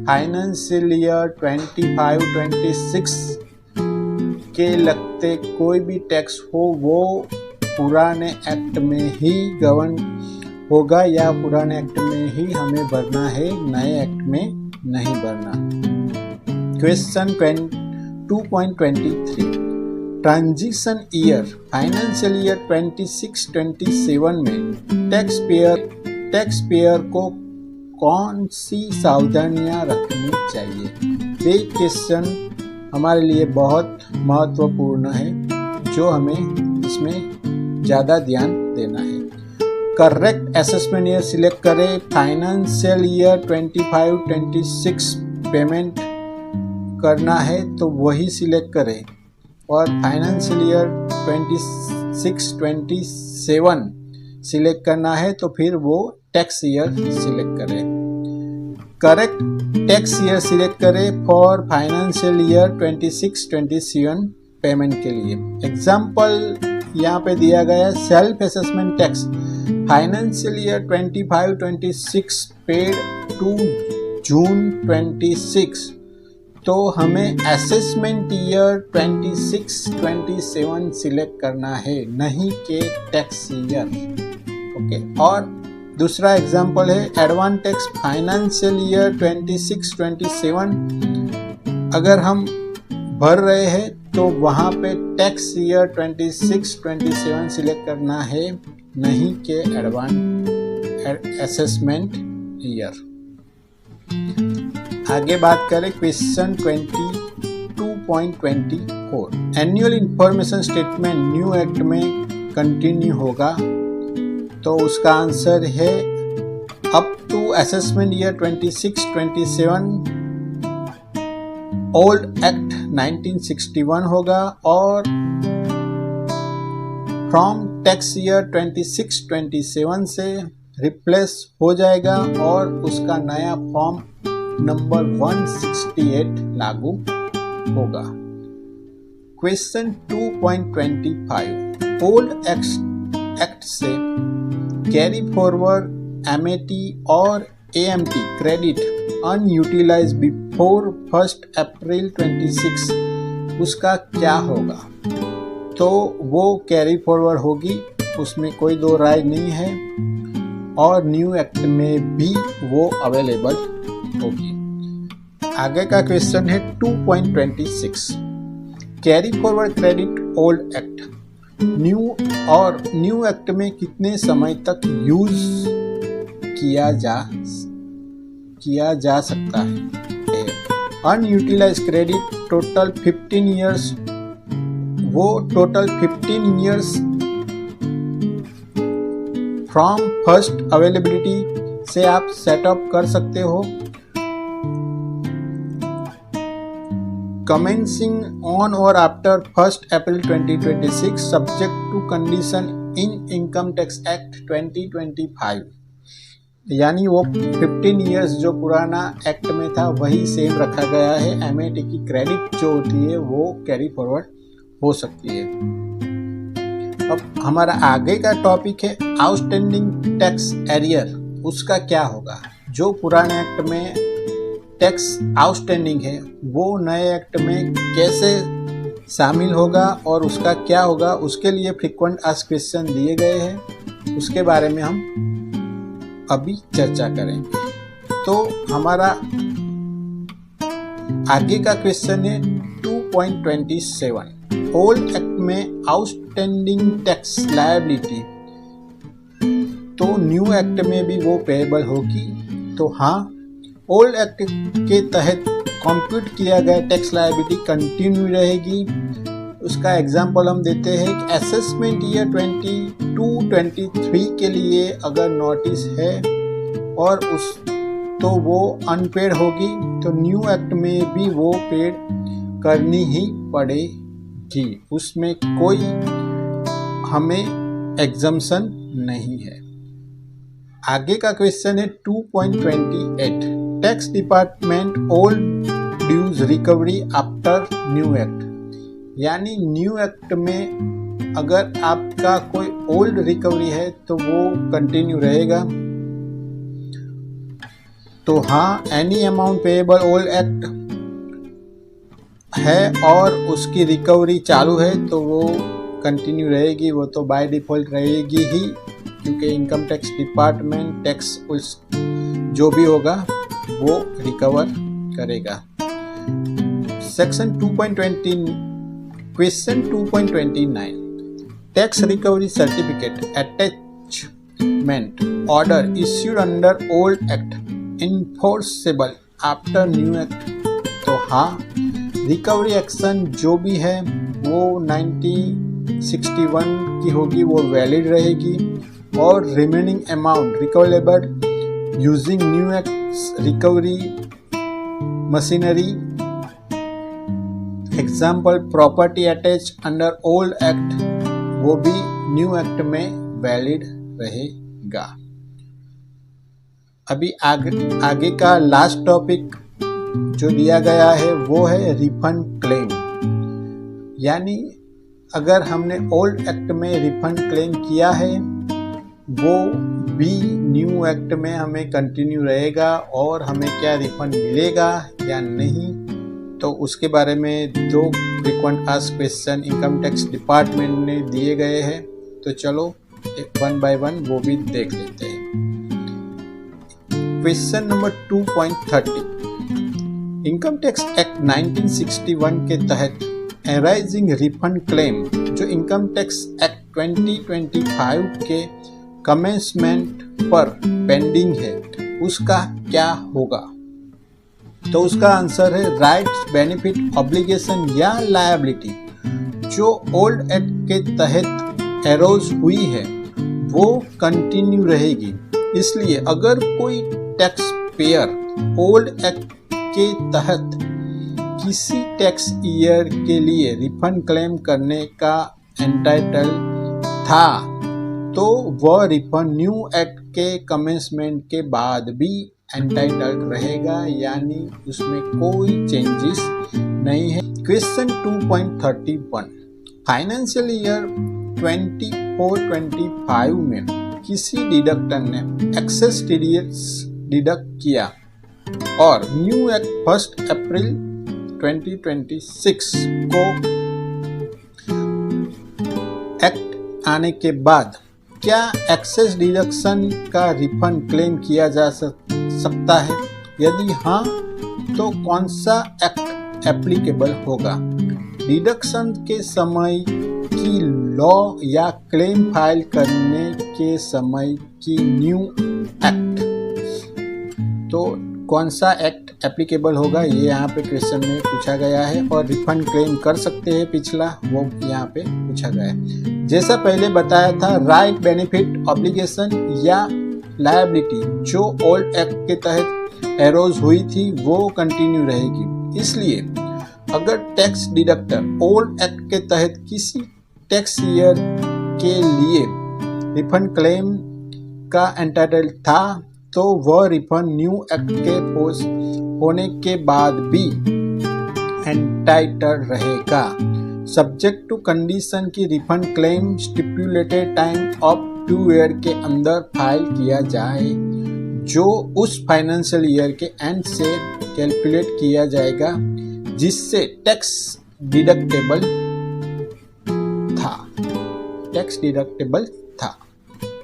फाइनेंशियल ईयर 25-26 के लगते कोई भी टैक्स हो वो पुराने एक्ट में ही गवर्न होगा या पुराने एक्ट में ही हमें भरना है, नए एक्ट में नहीं भरना। Question 2.23 transition year financial year 26-27 में टैक्स पेयर को कौन सी सावधानियां रखनी चाहिए? ये क्वेश्चन हमारे लिए बहुत महत्वपूर्ण है जो हमें इसमें ज़्यादा ध्यान देना है। करेक्ट असेसमेंट ईयर सिलेक्ट करें। फाइनेंशियल ईयर 25-26 पेमेंट करना है तो वही सिलेक्ट करें और फाइनेंशियल ईयर 26-27 सिलेक्ट करना है तो फिर वो टैक्स ईयर सिलेक्ट करें। करेक्ट टैक्स ईयर सिलेक्ट करें फॉर फाइनेंशियल ईयर 26-27 पेमेंट के लिए। एग्जाम्पल यहाँ पे दिया गया है self assessment tax financial year 25-26 paid to June 26 तो हमें असेसमेंट ईयर 26-27 सिलेक्ट करना है, नहीं कि टैक्स ईयर। ओके, और दूसरा एग्जांपल है एडवांस टैक्स फाइनेंशियल ईयर 26-27। अगर हम भर रहे हैं तो वहाँ पे टैक्स ईयर 26-27 सिलेक्ट करना है, नहीं कि एडवांस असेसमेंट ईयर। आगे बात करें question 22.24। Annual information statement new act में कंटिन्यू होगा, तो उसका आंसर है up to assessment year 26-27 old act 1961 होगा, और फ्रॉम टैक्स ईयर 26-27 से रिप्लेस हो जाएगा और उसका नया फॉर्म नंबर 168 लागू होगा। क्वेश्चन 2.25। ओल्ड एक्ट से कैरी फॉरवर्ड एमएटी और एएमटी क्रेडिट अनयूटिलाइज बिफोर 1 अप्रैल 26, उसका क्या होगा? तो वो कैरी फॉरवर्ड होगी, उसमें कोई दो राय नहीं है, और न्यू एक्ट में भी वो अवेलेबल होगी। आगे का क्वेश्चन है 2.26। Carry forward credit old act new act में कितने समय तक यूज किया जा सकता है? अनयूटिलाइज क्रेडिट टोटल 15 ईयर्स, वो total 15 years from first availability से आप सेटअप कर सकते हो। Commencing on or after 1 April 2026 subject to condition in Income Tax Act 2025, यानी वो 15 इयर्स जो पुराना एक्ट में था वही सेम रखा गया है। एमएटी की क्रेडिट जो होती है वो कैरी फॉरवर्ड हो सकती है। अब हमारा आगे का टॉपिक है आउटस्टैंडिंग टैक्स एरियर, उसका क्या होगा? जो पुराने एक्ट में टैक्स आउटस्टैंडिंग है वो नए एक्ट में कैसे शामिल होगा और उसका क्या होगा, उसके लिए फ्रीक्वेंट आस्क्ड क्वेश्चन दिए गए हैं, उसके बारे में हम अभी चर्चा करेंगे। तो हमारा आगे का क्वेश्चन है 2.27। ओल्ड एक्ट में आउटस्टैंडिंग टैक्स लायबिलिटी तो न्यू एक्ट में भी वो पेएबल होगी। तो हाँ, ओल्ड एक्ट के तहत कंप्यूट किया गया टैक्स लायबिलिटी कंटिन्यू रहेगी। उसका एग्जांपल हम देते हैं कि असेसमेंट ईयर 22-23 के लिए अगर नोटिस है और तो वो अनपेड होगी, तो न्यू एक्ट में भी वो पेड करनी ही पड़ेगी, उसमें कोई हमें एग्जम्पशन नहीं है। आगे का क्वेश्चन है 2.28। Tax department old dues recovery after new act, यानी न्यू एक्ट में अगर आपका कोई ओल्ड रिकवरी है तो वो कंटिन्यू रहेगा। तो हाँ, any amount payable old act है और उसकी रिकवरी चालू है तो वो कंटिन्यू रहेगी, वो तो बाय डिफॉल्ट रहेगी ही, क्योंकि इनकम टैक्स डिपार्टमेंट टैक्स जो भी होगा वो रिकवर करेगा। Section 2.20 question 2.29। Tax recovery certificate attachment order issued under old act enforceable after new act. तो हाँ, रिकवरी एक्शन जो भी है वो 1961 की होगी, वो वैलिड रहेगी, और remaining amount recoverable using new act recovery machinery, example property attach under old act, वो भी न्यू एक्ट में वैलिड रहेगा। अभी आगे का लास्ट टॉपिक जो दिया गया है वो है रिफंड क्लेम, यानी अगर हमने ओल्ड एक्ट में रिफंड क्लेम किया है वो भी न्यू एक्ट में हमें कंटिन्यू रहेगा, और हमें क्या रिफंड मिलेगा या नहीं तो उसके बारे में 2 frequent asked question income tax department ने दिए गए हैं। तो चलो 1 बाय 1 वो भी देख लेते हैं। Question number 2.30, income tax act 1961 के तहत अराइजिंग रिफंड क्लेम जो इनकम टैक्स एक्ट 2025 के कमेंसमेंट पर पेंडिंग है उसका क्या होगा? तो उसका आंसर है राइट्स, बेनिफिट, ऑब्लिगेशन या लायबिलिटी जो ओल्ड एक्ट के तहत एरोज हुई है वो कंटिन्यू रहेगी। इसलिए अगर कोई टैक्स पेयर ओल्ड एक्ट के तहत किसी टैक्स ईयर के लिए रिफंड क्लेम करने का एंटाइटल था तो वह रिफंड न्यू एक्ट के कमेंसमेंट के बाद भी एंटाइटल्ड रहेगा, यानी उसमें कोई चेंजेस नहीं है। क्वेश्चन 2.31, फाइनेंशियल ईयर 24-25 में किसी डिडक्टर ने एक्सेस टीडीएस डिडक्ट किया और न्यू एक्ट 1 अप्रैल 2026 को एक्ट आने के बाद क्या एक्सेस डिडक्शन का रिफंड क्लेम किया जा सकता है? यदि हाँ तो कौन सा एक्ट एप्लीकेबल होगा? डिडक्शन के समय की लॉ या क्लेम फाइल करने के समय की न्यू एक्ट? तो कौन सा एक्ट एप्लीकेबल होगा ये यहाँ पे क्वेश्चन में पूछा गया है। और रिफंड क्लेम कर सकते हैं पिछला, वो यहाँ पे पूछा गया है। जैसा पहले बताया था, राइट, बेनिफिट, ऑब्लिगेशन या लायबिलिटी जो ओल्ड एक्ट के तहत एरोज हुई थी वो कंटिन्यू रहेगी। इसलिए अगर टैक्स डिडक्टर ओल्ड एक्ट के तहत किसी टैक्स ईयर के लिए रिफंड क्लेम का एंटाइटल्ड था तो वह रिफंड न्यू एक्ट के पोस्ट होने के बाद भी एंटाइटल्ड रहेगा, सब्जेक्ट टू कंडीशन की refund claim stipulated time of 2 year के अंदर फाइल किया जाए जो उस फाइनेंशियल ईयर के एंड से कैलकुलेट किया जाएगा जिससे टैक्स डिडक्टेबल था।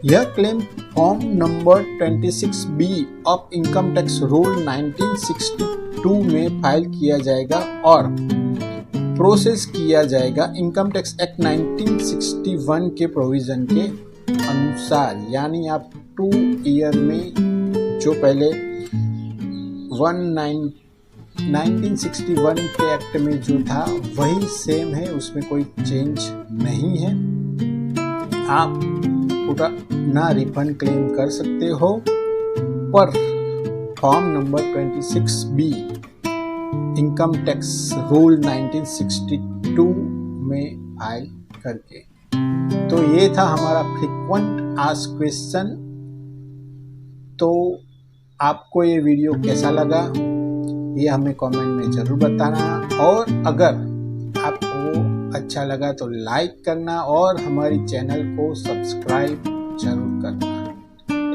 यह claim form number 26B of income tax rule 1962 में फाइल किया जाएगा और प्रोसेस किया जाएगा इनकम टैक्स एक्ट 1961 के प्रोविजन के अनुसार, यानी आप 2 ईयर में जो पहले 1961 के एक्ट में जो था वही सेम है, उसमें कोई चेंज नहीं है। आप पूरा ना रिफंड क्लेम कर सकते हो, पर form number 26B income tax rule 1962 में फाइल करके। तो ये था हमारा फ्रीक्वेंट आस्क्ड क्वेश्चन। तो आपको ये वीडियो कैसा लगा ये हमें कमेंट में ज़रूर बताना, और अगर आपको अच्छा लगा तो लाइक करना और हमारी चैनल को सब्सक्राइब जरूर करना।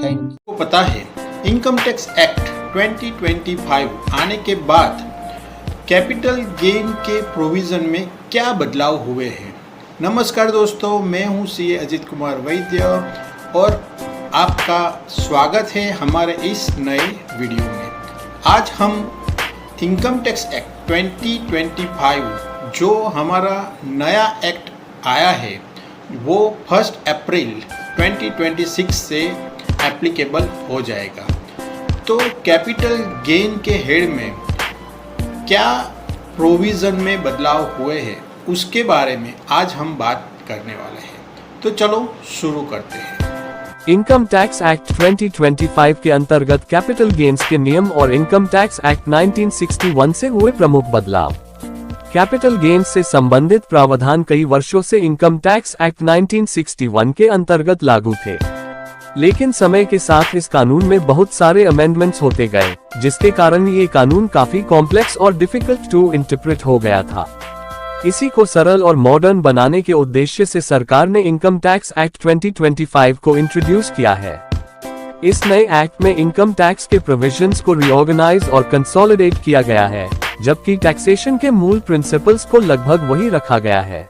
Thank you. को पता है इनकम टैक्स एक्ट 2025 आने के बाद कैपिटल गेन के प्रोविज़न में क्या बदलाव हुए हैं? नमस्कार दोस्तों, मैं हूं सीए अजित कुमार वैद्य और आपका स्वागत है हमारे इस नए वीडियो में। आज हम इनकम टैक्स एक्ट 2025 जो हमारा नया एक्ट आया है वो 1 अप्रैल 2026 से एप्लीकेबल हो जाएगा। तो कैपिटल गेन के हेड में क्या प्रोविज़न में बदलाव हुए हैं उसके बारे में आज हम बात करने वाले हैं। तो चलो शुरू करते हैं। इनकम टैक्स एक्ट 2025 के अंतर्गत कैपिटल गेन्स के नियम और इनकम टैक्स एक्ट 1961 से हुए प्रमुख बदलाव। कैपिटल गेन्स से संबंधित प्रावधान कई वर्षों से इनकम टैक्स एक्ट 1961 के अंतर्गत लागू थे, लेकिन समय के साथ इस कानून में बहुत सारे अमेंडमेंट्स होते गए, जिसके कारण ये कानून काफी कॉम्प्लेक्स और डिफिकल्ट टू इंटरप्रेट हो गया था। इसी को सरल और मॉडर्न बनाने के उद्देश्य से सरकार ने इनकम टैक्स एक्ट 2025 को इंट्रोड्यूस किया है। इस नए एक्ट में इनकम टैक्स के प्रोविजंस को रिऑर्गेनाइज और कंसोलिडेट किया गया है। जबकि टैक्सेशन के मूल प्रिंसिपल्स को लगभग वही रखा गया है।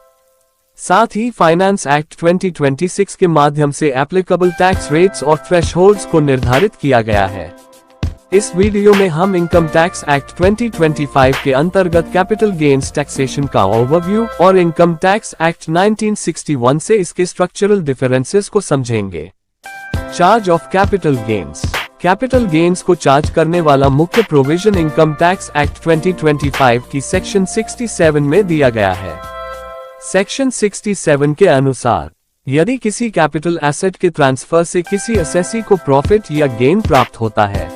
साथ ही फाइनेंस एक्ट 2026 के माध्यम से एप्लीकेबल टैक्स रेट्स और थ्रेशहोल्ड्स को निर्धारित किया गया है। इस वीडियो में हम इनकम टैक्स एक्ट 2025 के अंतर्गत कैपिटल गेन्स टैक्सेशन का ओवरव्यू और इनकम टैक्स एक्ट 1961 से इसके स्ट्रक्चरल डिफरेंसेस को समझेंगे। Charge of capital gains. Capital gains को चार्ज करने वाला मुख्य प्रोविजन इनकम टैक्स एक्ट 2025 की सेक्शन 67 में दिया गया है। सेक्शन 67 के अनुसार यदि किसी कैपिटल एसेट के ट्रांसफर से किसी असेसी को प्रॉफिट या गेन प्राप्त होता है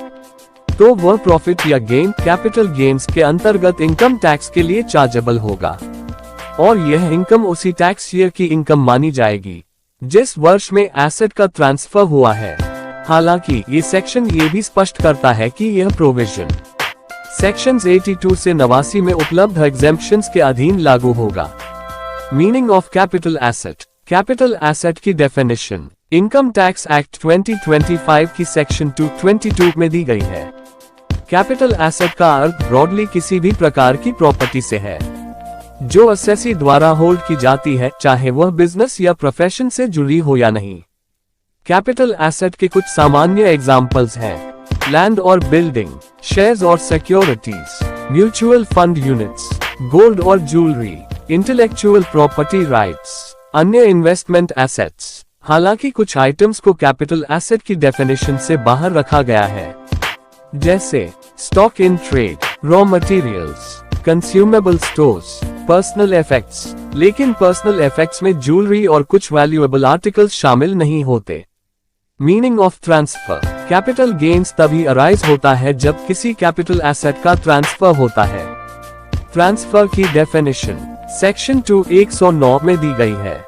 तो वह प्रॉफिट या गेन कैपिटल गेन्स के अंतर्गत इनकम टैक्स के लिए चार्जेबल होगा और यह इनकम उसी टैक्स ईयर की इनकम मानी जाएगी जिस वर्ष में एसेट का ट्रांसफर हुआ है। हालांकि ये सेक्शन ये भी स्पष्ट करता है कि यह प्रोविजन सेक्शंस 82 से 89 में उपलब्ध एग्जेम्पशंस के अधीन लागू होगा। Meaning of capital asset. Capital asset की डेफिनेशन इनकम टैक्स एक्ट 2025 की सेक्शन 222 में दी गई है। कैपिटल एसेट का अर्थ ब्रॉडली किसी भी प्रकार की प्रॉपर्टी से है जो असेसी द्वारा होल्ड की जाती है, चाहे वह बिजनेस या प्रोफेशन से जुड़ी हो या नहीं। कैपिटल एसेट के कुछ सामान्य एग्जाम्पल्स हैं लैंड और बिल्डिंग, शेयर्स और securities, mutual fund units, gold और ज्वेलरी, इंटेलेक्चुअल प्रॉपर्टी राइट्स, अन्य इन्वेस्टमेंट एसेट्स। हालांकि कुछ आइटम्स को कैपिटल एसेट की डेफिनेशन से बाहर रखा गया है, जैसे stock in trade, raw materials, consumable stores, personal effects. लेकिन पर्सनल इफेक्ट्स में ज्वेलरी और कुछ वैल्यूएबल आर्टिकल्स शामिल नहीं होते। Meaning of transfer. Capital gains तभी अराइज होता है जब किसी कैपिटल एसेट का ट्रांसफर होता है। ट्रांसफर की डेफिनेशन सेक्शन 209 में दी गई है।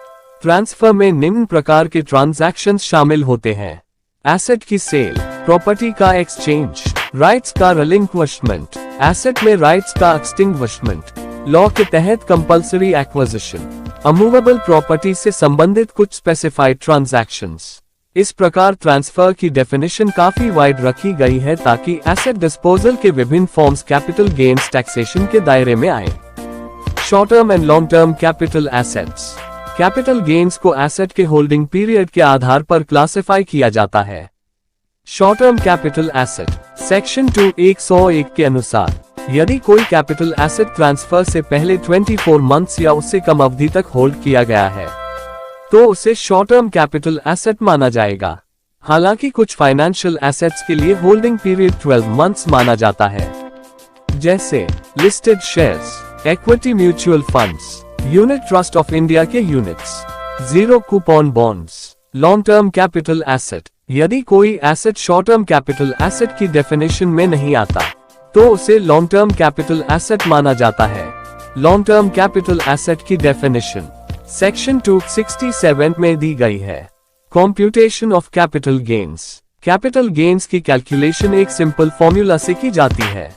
ट्रांसफर में निम्न प्रकार के ट्रांजैक्शंस शामिल होते हैं: एसेट की सेल, प्रॉपर्टी का एक्सचेंज, राइट्स का रिलिंक्विशमेंट, एसेट में राइट्स का एक्सटिंग्विशमेंट, लॉ के तहत कंपल्सरी एक्विजिशन, अमूवेबल प्रॉपर्टी से संबंधित कुछ स्पेसिफाइड ट्रांजैक्शंस। इस प्रकार ट्रांसफर की डेफिनेशन काफी वाइड रखी गई है ताकि एसेट डिस्पोजल के विभिन्न फॉर्म्स कैपिटल गेन्स टैक्सेशन के दायरे में आए। Short term and long term capital assets. Capital gains को एसेट के होल्डिंग पीरियड के आधार पर क्लासिफाई किया जाता है। Short term capital asset section 201 के अनुसार यदि कोई कैपिटल एसेट ट्रांसफर से पहले 24 मंथ्स या उससे कम अवधि तक होल्ड किया गया है तो उसे शॉर्ट टर्म कैपिटल एसेट माना जाएगा। हालांकि कुछ फाइनेंशियल एसेट्स के लिए होल्डिंग पीरियड 12 मंथ्स माना जाता है, जैसे listed shares, equity mutual funds, unit trust of India के units, zero coupon bonds. Long term capital asset यदि कोई asset short term capital asset की डेफिनेशन में नहीं आता तो उसे लॉन्ग टर्म कैपिटल एसेट माना जाता है। लॉन्ग टर्म कैपिटल एसेट की डेफिनेशन सेक्शन 267 में दी गई है। Computation of capital gains. Capital gains की कैलकुलेशन एक सिंपल फॉर्मूला से की जाती है।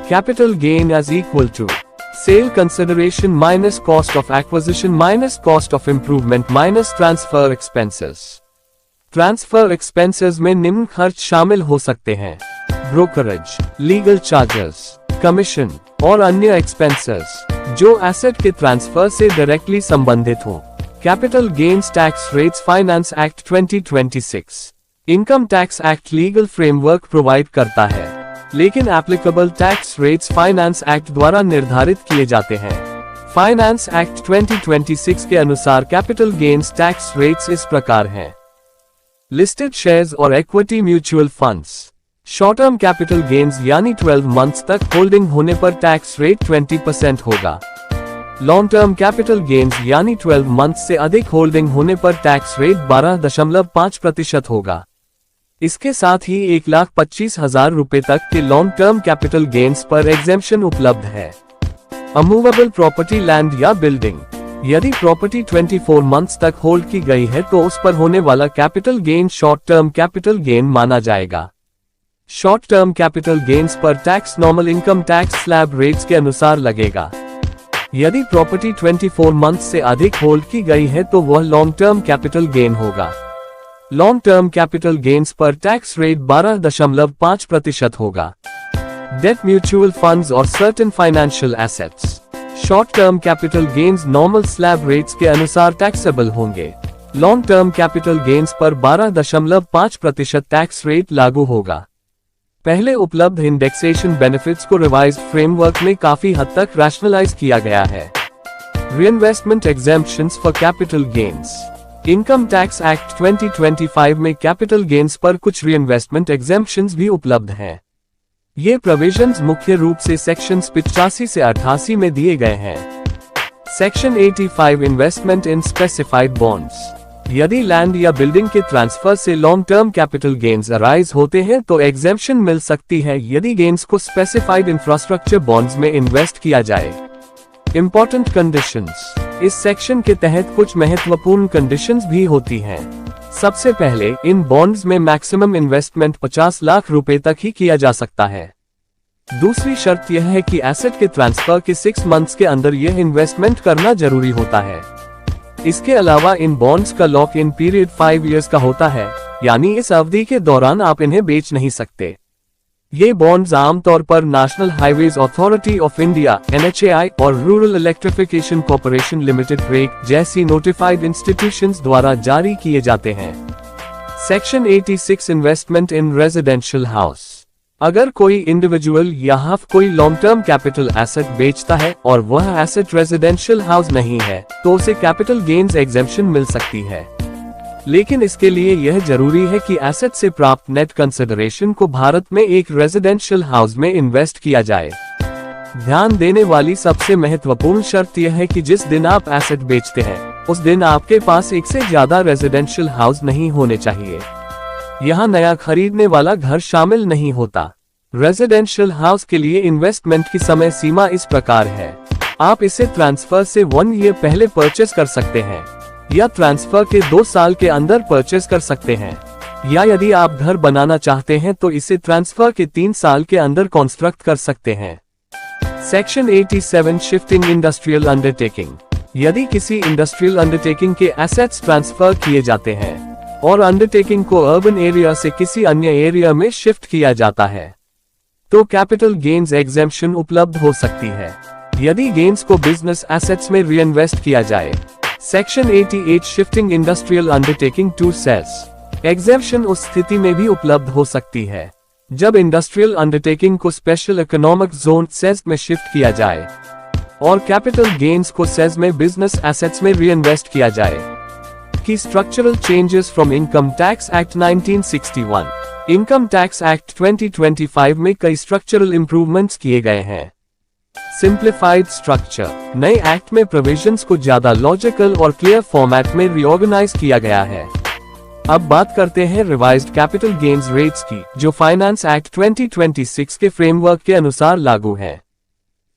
Capital gain is equal to sale consideration minus cost of acquisition minus cost of improvement minus transfer expenses. Transfer expenses में निम्न खर्च शामिल हो सकते हैं: ब्रोकरेज, लीगल चार्जेस, कमीशन और अन्य एक्सपेंसेस जो एसेट के ट्रांसफर से डायरेक्टली संबंधित हो। Capital gains tax rates. Finance act 2026 income tax act legal framework provide करता है, लेकिन applicable tax rates finance act द्वारा निर्धारित किए जाते हैं। फाइनेंस एक्ट 2026 के अनुसार कैपिटल गेन्स टैक्स रेट्स इस प्रकार हैं: लिस्टेड शेयर्स और equity mutual funds. Short term capital gains यानी 12 मंथ्स तक होल्डिंग होने पर टैक्स रेट 20% होगा। लॉन्ग टर्म कैपिटल गेन्स यानी 12 मंथ्स से अधिक होल्डिंग होने पर टैक्स रेट 12.5% होगा। इसके साथ ही 1,25,000 रुपए तक के लॉन्ग टर्म कैपिटल गेन्स पर एग्जेम्पशन उपलब्ध है। अमूवेबल प्रॉपर्टी, लैंड या बिल्डिंग। यदि प्रॉपर्टी 24 मंथ्स तक होल्ड की गई है तो उस पर होने वाला capital gain short term capital gain माना जाएगा। शॉर्ट टर्म कैपिटल गेन्स पर tax normal income tax slab rates के अनुसार लगेगा। यदि प्रॉपर्टी 24 मंथ्स से अधिक होल्ड की गई है तो वह लॉन्ग टर्म कैपिटल गेन होगा। लॉन्ग टर्म कैपिटल गेन्स पर टैक्स रेट 12.5% होगा। debt mutual funds और certain financial assets. Short term capital gains normal slab rates के अनुसार टैक्सेबल होंगे। लॉन्ग टर्म कैपिटल गेन्स पर 12.5% टैक्स रेट लागू होगा। पहले उपलब्ध इंडेक्सेशन बेनिफिट्स को रिवाइज्ड फ्रेमवर्क में काफी हद तक रैशनलाइज किया गया है। Reinvestment exemptions for capital gains. Income tax act 2025 में कैपिटल गेन्स पर कुछ रीइन्वेस्टमेंट एग्जेम्पशंस भी उपलब्ध हैं। ये प्रोविजंस मुख्य रूप से सेक्शंस 85 से 88 में दिए गए हैं। सेक्शन 85 इन्वेस्टमेंट इन स्पेसिफाइड बॉन्ड्स। यदि लैंड या बिल्डिंग के ट्रांसफर से long term capital gains arise होते हैं तो एग्जेम्पशन मिल सकती है यदि गेन्स को स्पेसिफाइड इंफ्रास्ट्रक्चर बॉन्ड्स में इन्वेस्ट किया जाए। Important conditions. इस सेक्शन के तहत कुछ महत्वपूर्ण कंडीशंस भी होती हैं। सबसे पहले, इन बॉन्ड्स में मैक्सिमम इन्वेस्टमेंट 50 लाख रुपए तक ही किया जा सकता है। दूसरी शर्त यह है कि एसेट के ट्रांसफर के 6 मंथ्स के अंदर यह इन्वेस्टमेंट करना जरूरी होता है। इसके अलावा इन बॉन्ड्स का लॉक इन पीरियड 5 इयर्स का होता है, यानी इस अवधि के दौरान आप इन्हें बेच नहीं सकते। ये बॉन्ड्स आमतौर पर national highways authority of India (NHAI) और rural electrification corporation limited (REC) जैसी नोटिफाइड इंस्टीट्यूशंस द्वारा जारी किए जाते हैं। सेक्शन 86 इन्वेस्टमेंट इन रेजिडेंशियल हाउस। अगर कोई इंडिविजुअल या हफ कोई लॉन्ग टर्म कैपिटल एसेट बेचता है और वह एसेट रेजिडेंशियल हाउस नहीं है तो उसे कैपिटल गेन्स एग्जेम्पशन मिल सकती है, लेकिन इसके लिए यह जरूरी है कि एसेट से प्राप्त नेट कंसिडरेशन को भारत में एक रेजिडेंशियल हाउस में इन्वेस्ट किया जाए। ध्यान देने वाली सबसे महत्वपूर्ण शर्त यह है कि जिस दिन आप एसेट बेचते हैं उस दिन आपके पास एक से ज्यादा रेजिडेंशियल हाउस नहीं होने चाहिए। यहाँ नया खरीदने वाला घर शामिल नहीं होता। रेजिडेंशियल हाउस के लिए इन्वेस्टमेंट की समय सीमा इस प्रकार है। आप इसे ट्रांसफर से 1 ईयर पहले परचेस कर सकते हैं या ट्रांसफर के 2 साल के अंदर परचेस कर सकते हैं, या यदि आप घर बनाना चाहते हैं तो इसे ट्रांसफर के 3 साल के अंदर कंस्ट्रक्ट कर सकते हैं। Section 87 shifting industrial undertaking. यदि किसी इंडस्ट्रियल अंडरटेकिंग के एसेट्स ट्रांसफर किए जाते हैं और अंडरटेकिंग को अर्बन एरिया से किसी अन्य एरिया में शिफ्ट किया जाता है तो कैपिटल गेन्स एग्जेम्पशन उपलब्ध हो सकती है यदि गेन्स को बिजनेस एसेट्स में रीइन्वेस्ट किया जाए। Section 88 shifting industrial undertaking to SEZ. Exemption उस स्थिति में भी उपलब्ध हो सकती है जब इंडस्ट्रियल अंडरटेकिंग को स्पेशल इकोनॉमिक जोन सेस में शिफ्ट किया जाए और कैपिटल गेन्स को सेस में बिजनेस एसेट्स में रीइन्वेस्ट किया जाए। Key structural changes from income tax act 1961। Income tax act 2025 में कई स्ट्रक्चरल इंप्रूवमेंट्स किए गए हैं। Simplified structure. नए एक्ट में प्रोविजंस को ज्यादा लॉजिकल और क्लियर फॉर्मेट में रीऑर्गेनाइज किया गया है। अब बात करते हैं रिवाइज्ड कैपिटल गेन्स रेट्स की, जो फाइनेंस एक्ट 2026 के फ्रेमवर्क के अनुसार लागू है।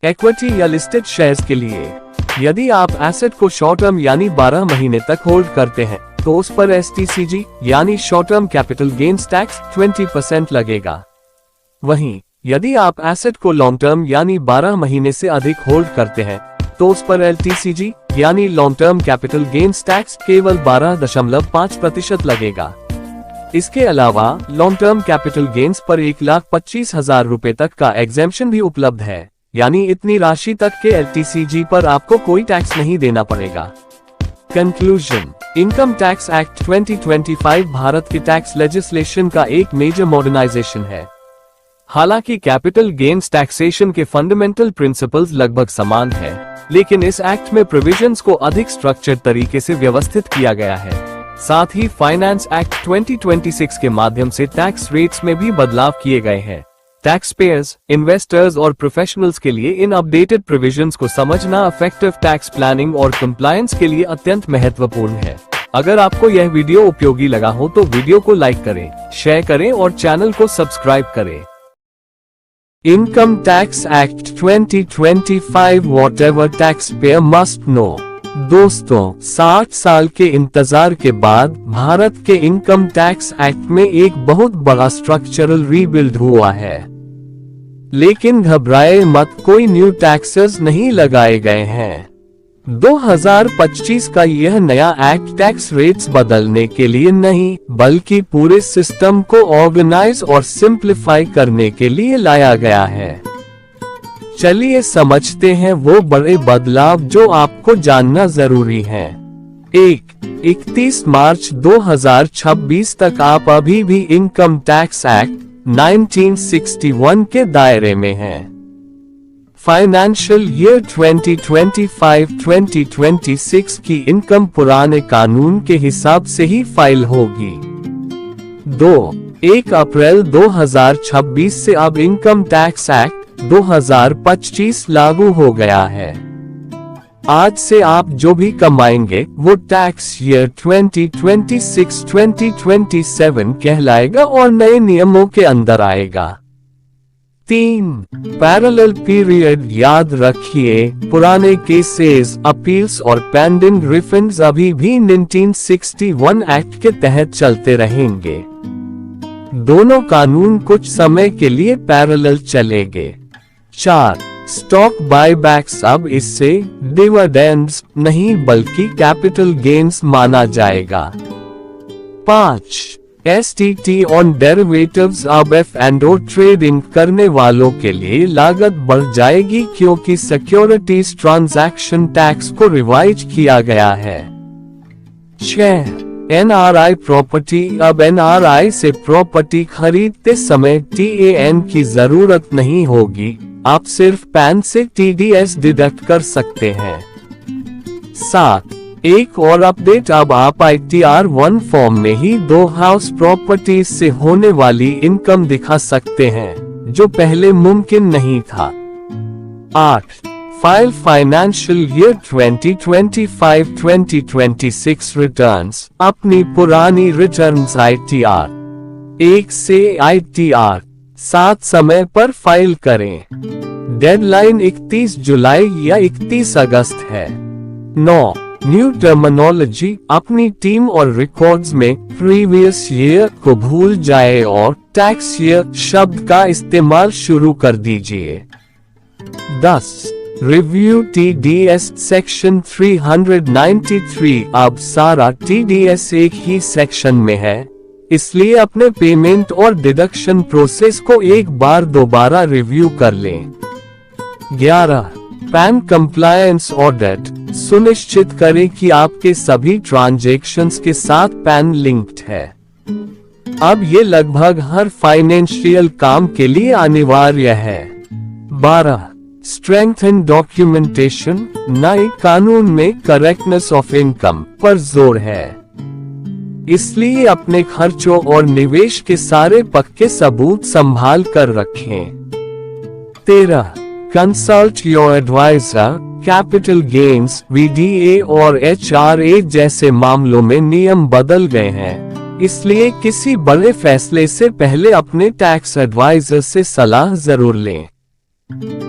इक्विटी या लिस्टेड शेयर्स के लिए, यदि आप एसेट को शॉर्ट टर्म यानी 12 महीने तक होल्ड करते हैं तो उस पर STCG यानी short term capital gains tax 20% लगेगा। वहीं यदि आप एसेट को लॉन्ग टर्म यानी 12 महीने से अधिक होल्ड करते हैं तो उस पर LTCG यानी long term capital gains tax केवल 12.5% लगेगा। इसके अलावा लॉन्ग टर्म कैपिटल गेन्स पर 1,25,000 रुपए तक का एग्जेम्पशन भी उपलब्ध है, यानी इतनी राशि तक के LTCG पर आपको कोई टैक्स नहीं देना पड़ेगा। Conclusion. Income tax act 2025 Bharat के टैक्स लेजिस्लेशन का एक मेजर मॉडर्नाइजेशन है। हालांकि कैपिटल गेन्स टैक्सेशन के फंडामेंटल प्रिंसिपल्स लगभग समान हैं, लेकिन इस एक्ट में प्रोविजंस को अधिक स्ट्रक्चर्ड तरीके से व्यवस्थित किया गया है। साथ ही फाइनेंस एक्ट 2026 के माध्यम से टैक्स रेट्स में भी बदलाव किए गए हैं। टैक्स पेयर्स, इन्वेस्टर्स और प्रोफेशनल्स के लिए इन अपडेटेड प्रोविजंस को समझना इफेक्टिव टैक्स प्लानिंग और कंप्लायंस के लिए अत्यंत महत्वपूर्ण है। अगर आपको यह वीडियो उपयोगी लगा हो तो वीडियो को लाइक करें, शेयर करें और चैनल को सब्सक्राइब करें। Income tax act 2025 whatever tax payer must know. दोस्तों, 60 साल के इंतजार के बाद भारत के इनकम टैक्स एक्ट में एक बहुत बड़ा स्ट्रक्चरल रीबिल्ड हुआ है। लेकिन घबराए मत, कोई न्यू टैक्सेस नहीं लगाए गए हैं। 2025 का यह नया एक्ट टैक्स रेट्स बदलने के लिए नहीं, बल्कि पूरे सिस्टम को ऑर्गेनाइज और सिंप्लीफाई करने के लिए लाया गया है। चलिए समझते हैं वो बड़े बदलाव जो आपको जानना जरूरी है। 31 मार्च 2026 तक आप अभी भी इनकम टैक्स एक्ट 1961 के दायरे में हैं। फाइनेंशियल ईयर 2025-2026 की इनकम पुराने कानून के हिसाब से ही फाइल होगी। 1 अप्रैल 2026 से अब इनकम टैक्स एक्ट 2025 लागू हो गया है। आज से आप जो भी कमाएंगे वो टैक्स ईयर 2026-2027 कहलाएगा और नए नियमों के अंदर आएगा। 3 पैरेलल पीरियड याद रखिए, पुराने केसेस, अपील्स और पेंडिंग रिफंड्स अभी भी 1961 एक्ट के तहत चलते रहेंगे। दोनों कानून कुछ समय के लिए पैरेलल चलेंगे। 4 स्टॉक बायबैक्स अब इससे डिविडेंड्स नहीं बल्कि कैपिटल गेन्स माना जाएगा। 5 STT ऑन डेरिवेटिव्स अब F&O ट्रेडिंग करने वालों के लिए लागत बढ़ जाएगी क्योंकि सिक्योरिटीज ट्रांजैक्शन टैक्स को रिवाइज किया गया है। 6 NRI प्रॉपर्टी अब NRI से प्रॉपर्टी खरीदते समय TAN की जरूरत नहीं होगी, आप सिर्फ पैन से TDS डिडक्ट कर सकते हैं। 7 एक और अपडेट, अब आप ITR 1 फॉर्म में ही 2 हाउस प्रॉपर्टीज से होने वाली इनकम दिखा सकते हैं, जो पहले मुमकिन नहीं था। 8 फाइल फाइनेंशियल ईयर 2025-2026 रिटर्न्स, अपनी पुरानी रिटर्न्स ITR 1 से ITR 7 समय पर फाइल करें। डेडलाइन 31 जुलाई या 31 अगस्त है। 9 न्यू टर्मिनोलॉजी, अपनी टीम और रिकॉर्ड्स में प्रीवियस ईयर को भूल जाए और टैक्स ईयर शब्द का इस्तेमाल शुरू कर दीजिए। 10 रिव्यू TDS सेक्शन 393, अब सारा TDS एक ही सेक्शन में है, इसलिए अपने पेमेंट और डिडक्शन प्रोसेस को एक बार दोबारा रिव्यू कर लें। 11 पैन कंप्लायंस ऑडिट, सुनिश्चित करें कि आपके सभी ट्रांजैक्शंस के साथ पैन लिंक्ड है। अब ये लगभग हर फाइनेंशियल काम के लिए अनिवार्य है। 12 स्ट्रेंथन डॉक्यूमेंटेशन, नए कानून में करेक्टनेस ऑफ इनकम पर जोर है, इसलिए अपने खर्चों और निवेश के सारे पक्के सबूत संभाल कर रखें। 13 consult your adviser, capital gains, VDA और HRA जैसे मामलों में नियम बदल गए हैं, इसलिए किसी बड़े फैसले से पहले अपने टैक्स एडवाइजर से सलाह जरूर लें।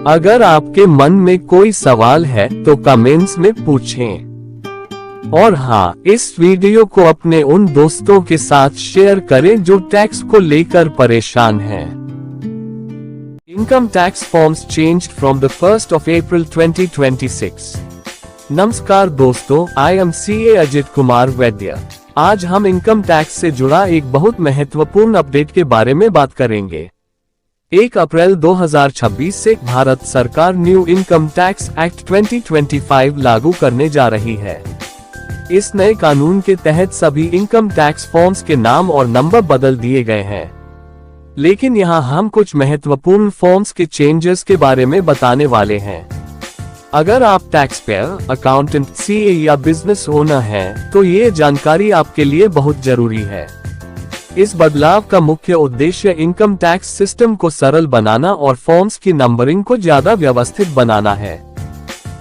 अगर आपके मन में कोई सवाल है तो कमेंट्स में पूछें। और हाँ, इस वीडियो को अपने उन दोस्तों के साथ शेयर करें जो टैक्स को लेकर परेशान हैं। Income tax forms changed from the 1st of April 2026. नमस्कार दोस्तों, I am CA Ajit Kumar वैद्य। आज हम इनकम टैक्स से जुड़ा एक बहुत महत्वपूर्ण अपडेट के बारे में बात करेंगे। 1 अप्रैल 2026 से भारत सरकार न्यू इनकम टैक्स एक्ट 2025 लागू करने जा रही है। इस नए कानून के तहत सभी इनकम टैक्स फॉर्म्स के नाम और नंबर बदल दिए गए हैं, लेकिन यहाँ हम कुछ महत्वपूर्ण फॉर्म्स के चेंजेस के बारे में बताने वाले हैं। अगर आप टैक्स पेयर, अकाउंटेंट, CA या बिजनेस ओनर हैं, तो ये जानकारी आपके लिए बहुत जरूरी है। इस बदलाव का मुख्य उद्देश्य इनकम टैक्स सिस्टम को सरल बनाना और फॉर्म्स की नंबरिंग को ज्यादा व्यवस्थित बनाना है।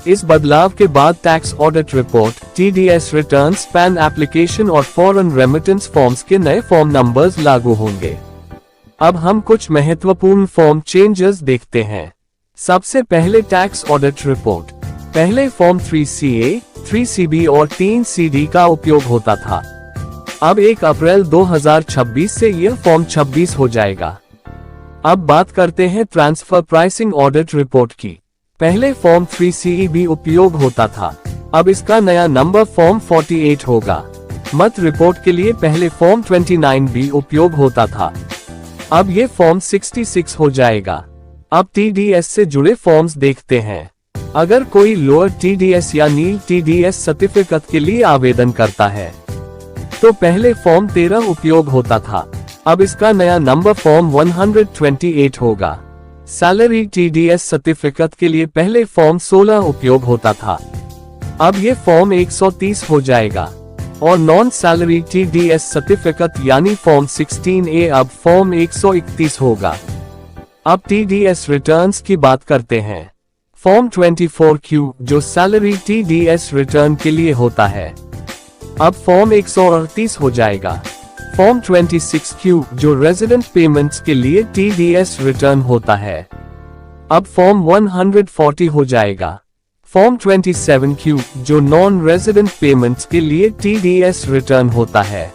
इस बदलाव के बाद tax audit report, TDS returns, pan application और फॉरेन रेमिटेंस फॉर्म्स के नए फॉर्म नंबर्स लागू होंगे। अब हम कुछ महत्वपूर्ण फॉर्म चेंजेस देखते हैं। सबसे पहले टैक्स ऑडिट रिपोर्ट। पहले फॉर्म 3CA, 3CB और 3CD का उपयोग होता था। अब 1 अप्रैल 2026 से यह फॉर्म 26 हो जाएगा। अब बात करते हैं ट्रांसफर प्राइसिंग ऑडिट रिपोर्ट की। पहले फॉर्म 3CE भी उपयोग होता था। अब इसका नया नंबर फॉर्म 48 होगा। मत रिपोर्ट के लिए पहले फॉर्म 29B उपयोग होता था, अब ये फॉर्म 66 हो जाएगा। अब TDS से जुड़े फॉर्म्स देखते हैं। अगर कोई लोअर TDS या नील TDS सर्टिफिकेट के लिए आवेदन करता है तो पहले फॉर्म 13 उपयोग होता था, अब इसका नया नंबर फॉर्म 128 होगा। सैलरी TDS सर्टिफिकेट के लिए पहले फॉर्म 16 उपयोग होता था, अब ये फॉर्म 130 हो जाएगा। और नॉन सैलरी TDS सर्टिफिकेट यानी फॉर्म 16A अब फॉर्म 131 होगा। अब TDS रिटर्न्स की बात करते हैं। फॉर्म 24Q जो सैलरी TDS रिटर्न के लिए होता है, अब फॉर्म 138 हो जाएगा। फॉर्म 26Q जो रेजिडेंट पेमेंट्स के लिए TDS रिटर्न होता है, अब फॉर्म 140 हो जाएगा। फॉर्म 27Q जो नॉन रेजिडेंट पेमेंट्स के लिए TDS रिटर्न होता है,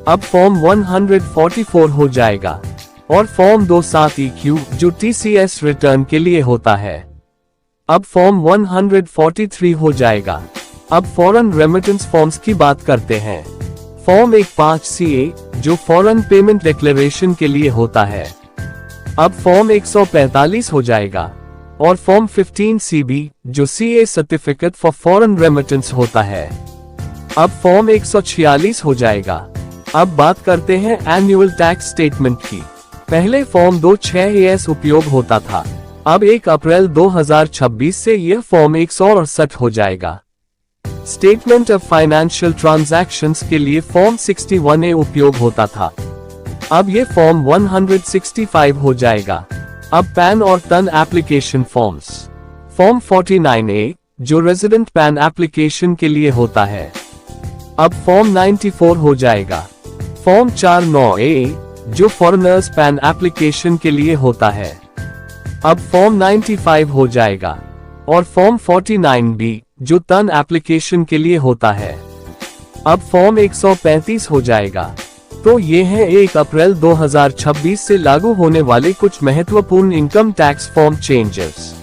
अब फॉर्म 144 हो जाएगा। और फॉर्म 27EQ जो TCS रिटर्न के लिए होता है, अब फॉर्म 143 हो जाएगा। अब फॉरेन रेमिटेंस फॉर्म्स की बात करते हैं। फॉर्म 15CA जो फॉरेन पेमेंट डिक्लेरेशन के लिए होता है, अब फॉर्म 145 हो जाएगा। और फॉर्म 15CB जो CA certificate for foreign remittance होता है, अब फॉर्म 146 हो जाएगा। अब बात करते हैं एनुअल टैक्स स्टेटमेंट की। पहले फॉर्म 26AS उपयोग होता था, अब 1 अप्रैल 2026 से यह फॉर्म 168 हो जाएगा। स्टेटमेंट ऑफ फाइनेंशियल ट्रांजैक्शंस के लिए फॉर्म 61A उपयोग होता था, अब यह फॉर्म 165 हो जाएगा। अब पैन और ton application forms. Form 49A जो रेजिडेंट पैन एप्लीकेशन के लिए होता है, अब फॉर्म 94 हो जाएगा। फॉर्म 49A जो फॉरेनर्स पैन एप्लीकेशन के लिए होता है, अब फॉर्म 95 हो जाएगा। और फॉर्म 49B जो टन एप्लीकेशन के लिए होता है, अब फॉर्म 135 हो जाएगा। तो ये हैं 1 अप्रैल 2026 से लागू होने वाले कुछ महत्वपूर्ण इनकम टैक्स फॉर्म चेंजेस।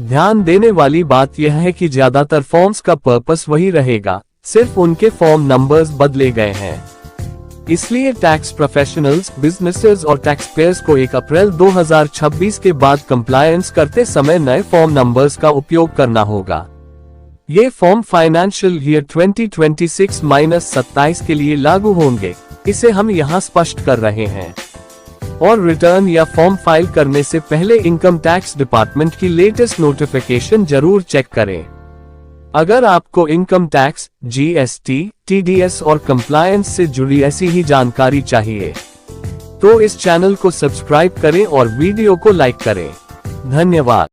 ध्यान देने वाली बात यह है कि ज्यादातर फॉर्म्स का पर्पस वही रहेगा, सिर्फ उनके फॉर्म नंबर्स बदले गए हैं। इसलिए टैक्स प्रोफेशनल्स, बिजनेसेस और टैक्स पेयर्स को 1 अप्रैल 2026 के बाद कंप्लायंस करते समय नए फॉर्म नंबर्स का उपयोग करना होगा। ये फॉर्म फाइनेंशियल ईयर 2026-27 के लिए लागू होंगे, इसे हम यहाँ स्पष्ट कर रहे हैं। और रिटर्न या फॉर्म फाइल करने से पहले इनकम टैक्स डिपार्टमेंट की लेटेस्ट नोटिफिकेशन जरूर चेक करें। अगर आपको इनकम टैक्स, GST, TDS और कंप्लायंस से जुड़ी ऐसी ही जानकारी चाहिए तो इस चैनल को सब्सक्राइब करें और वीडियो को लाइक करें। धन्यवाद।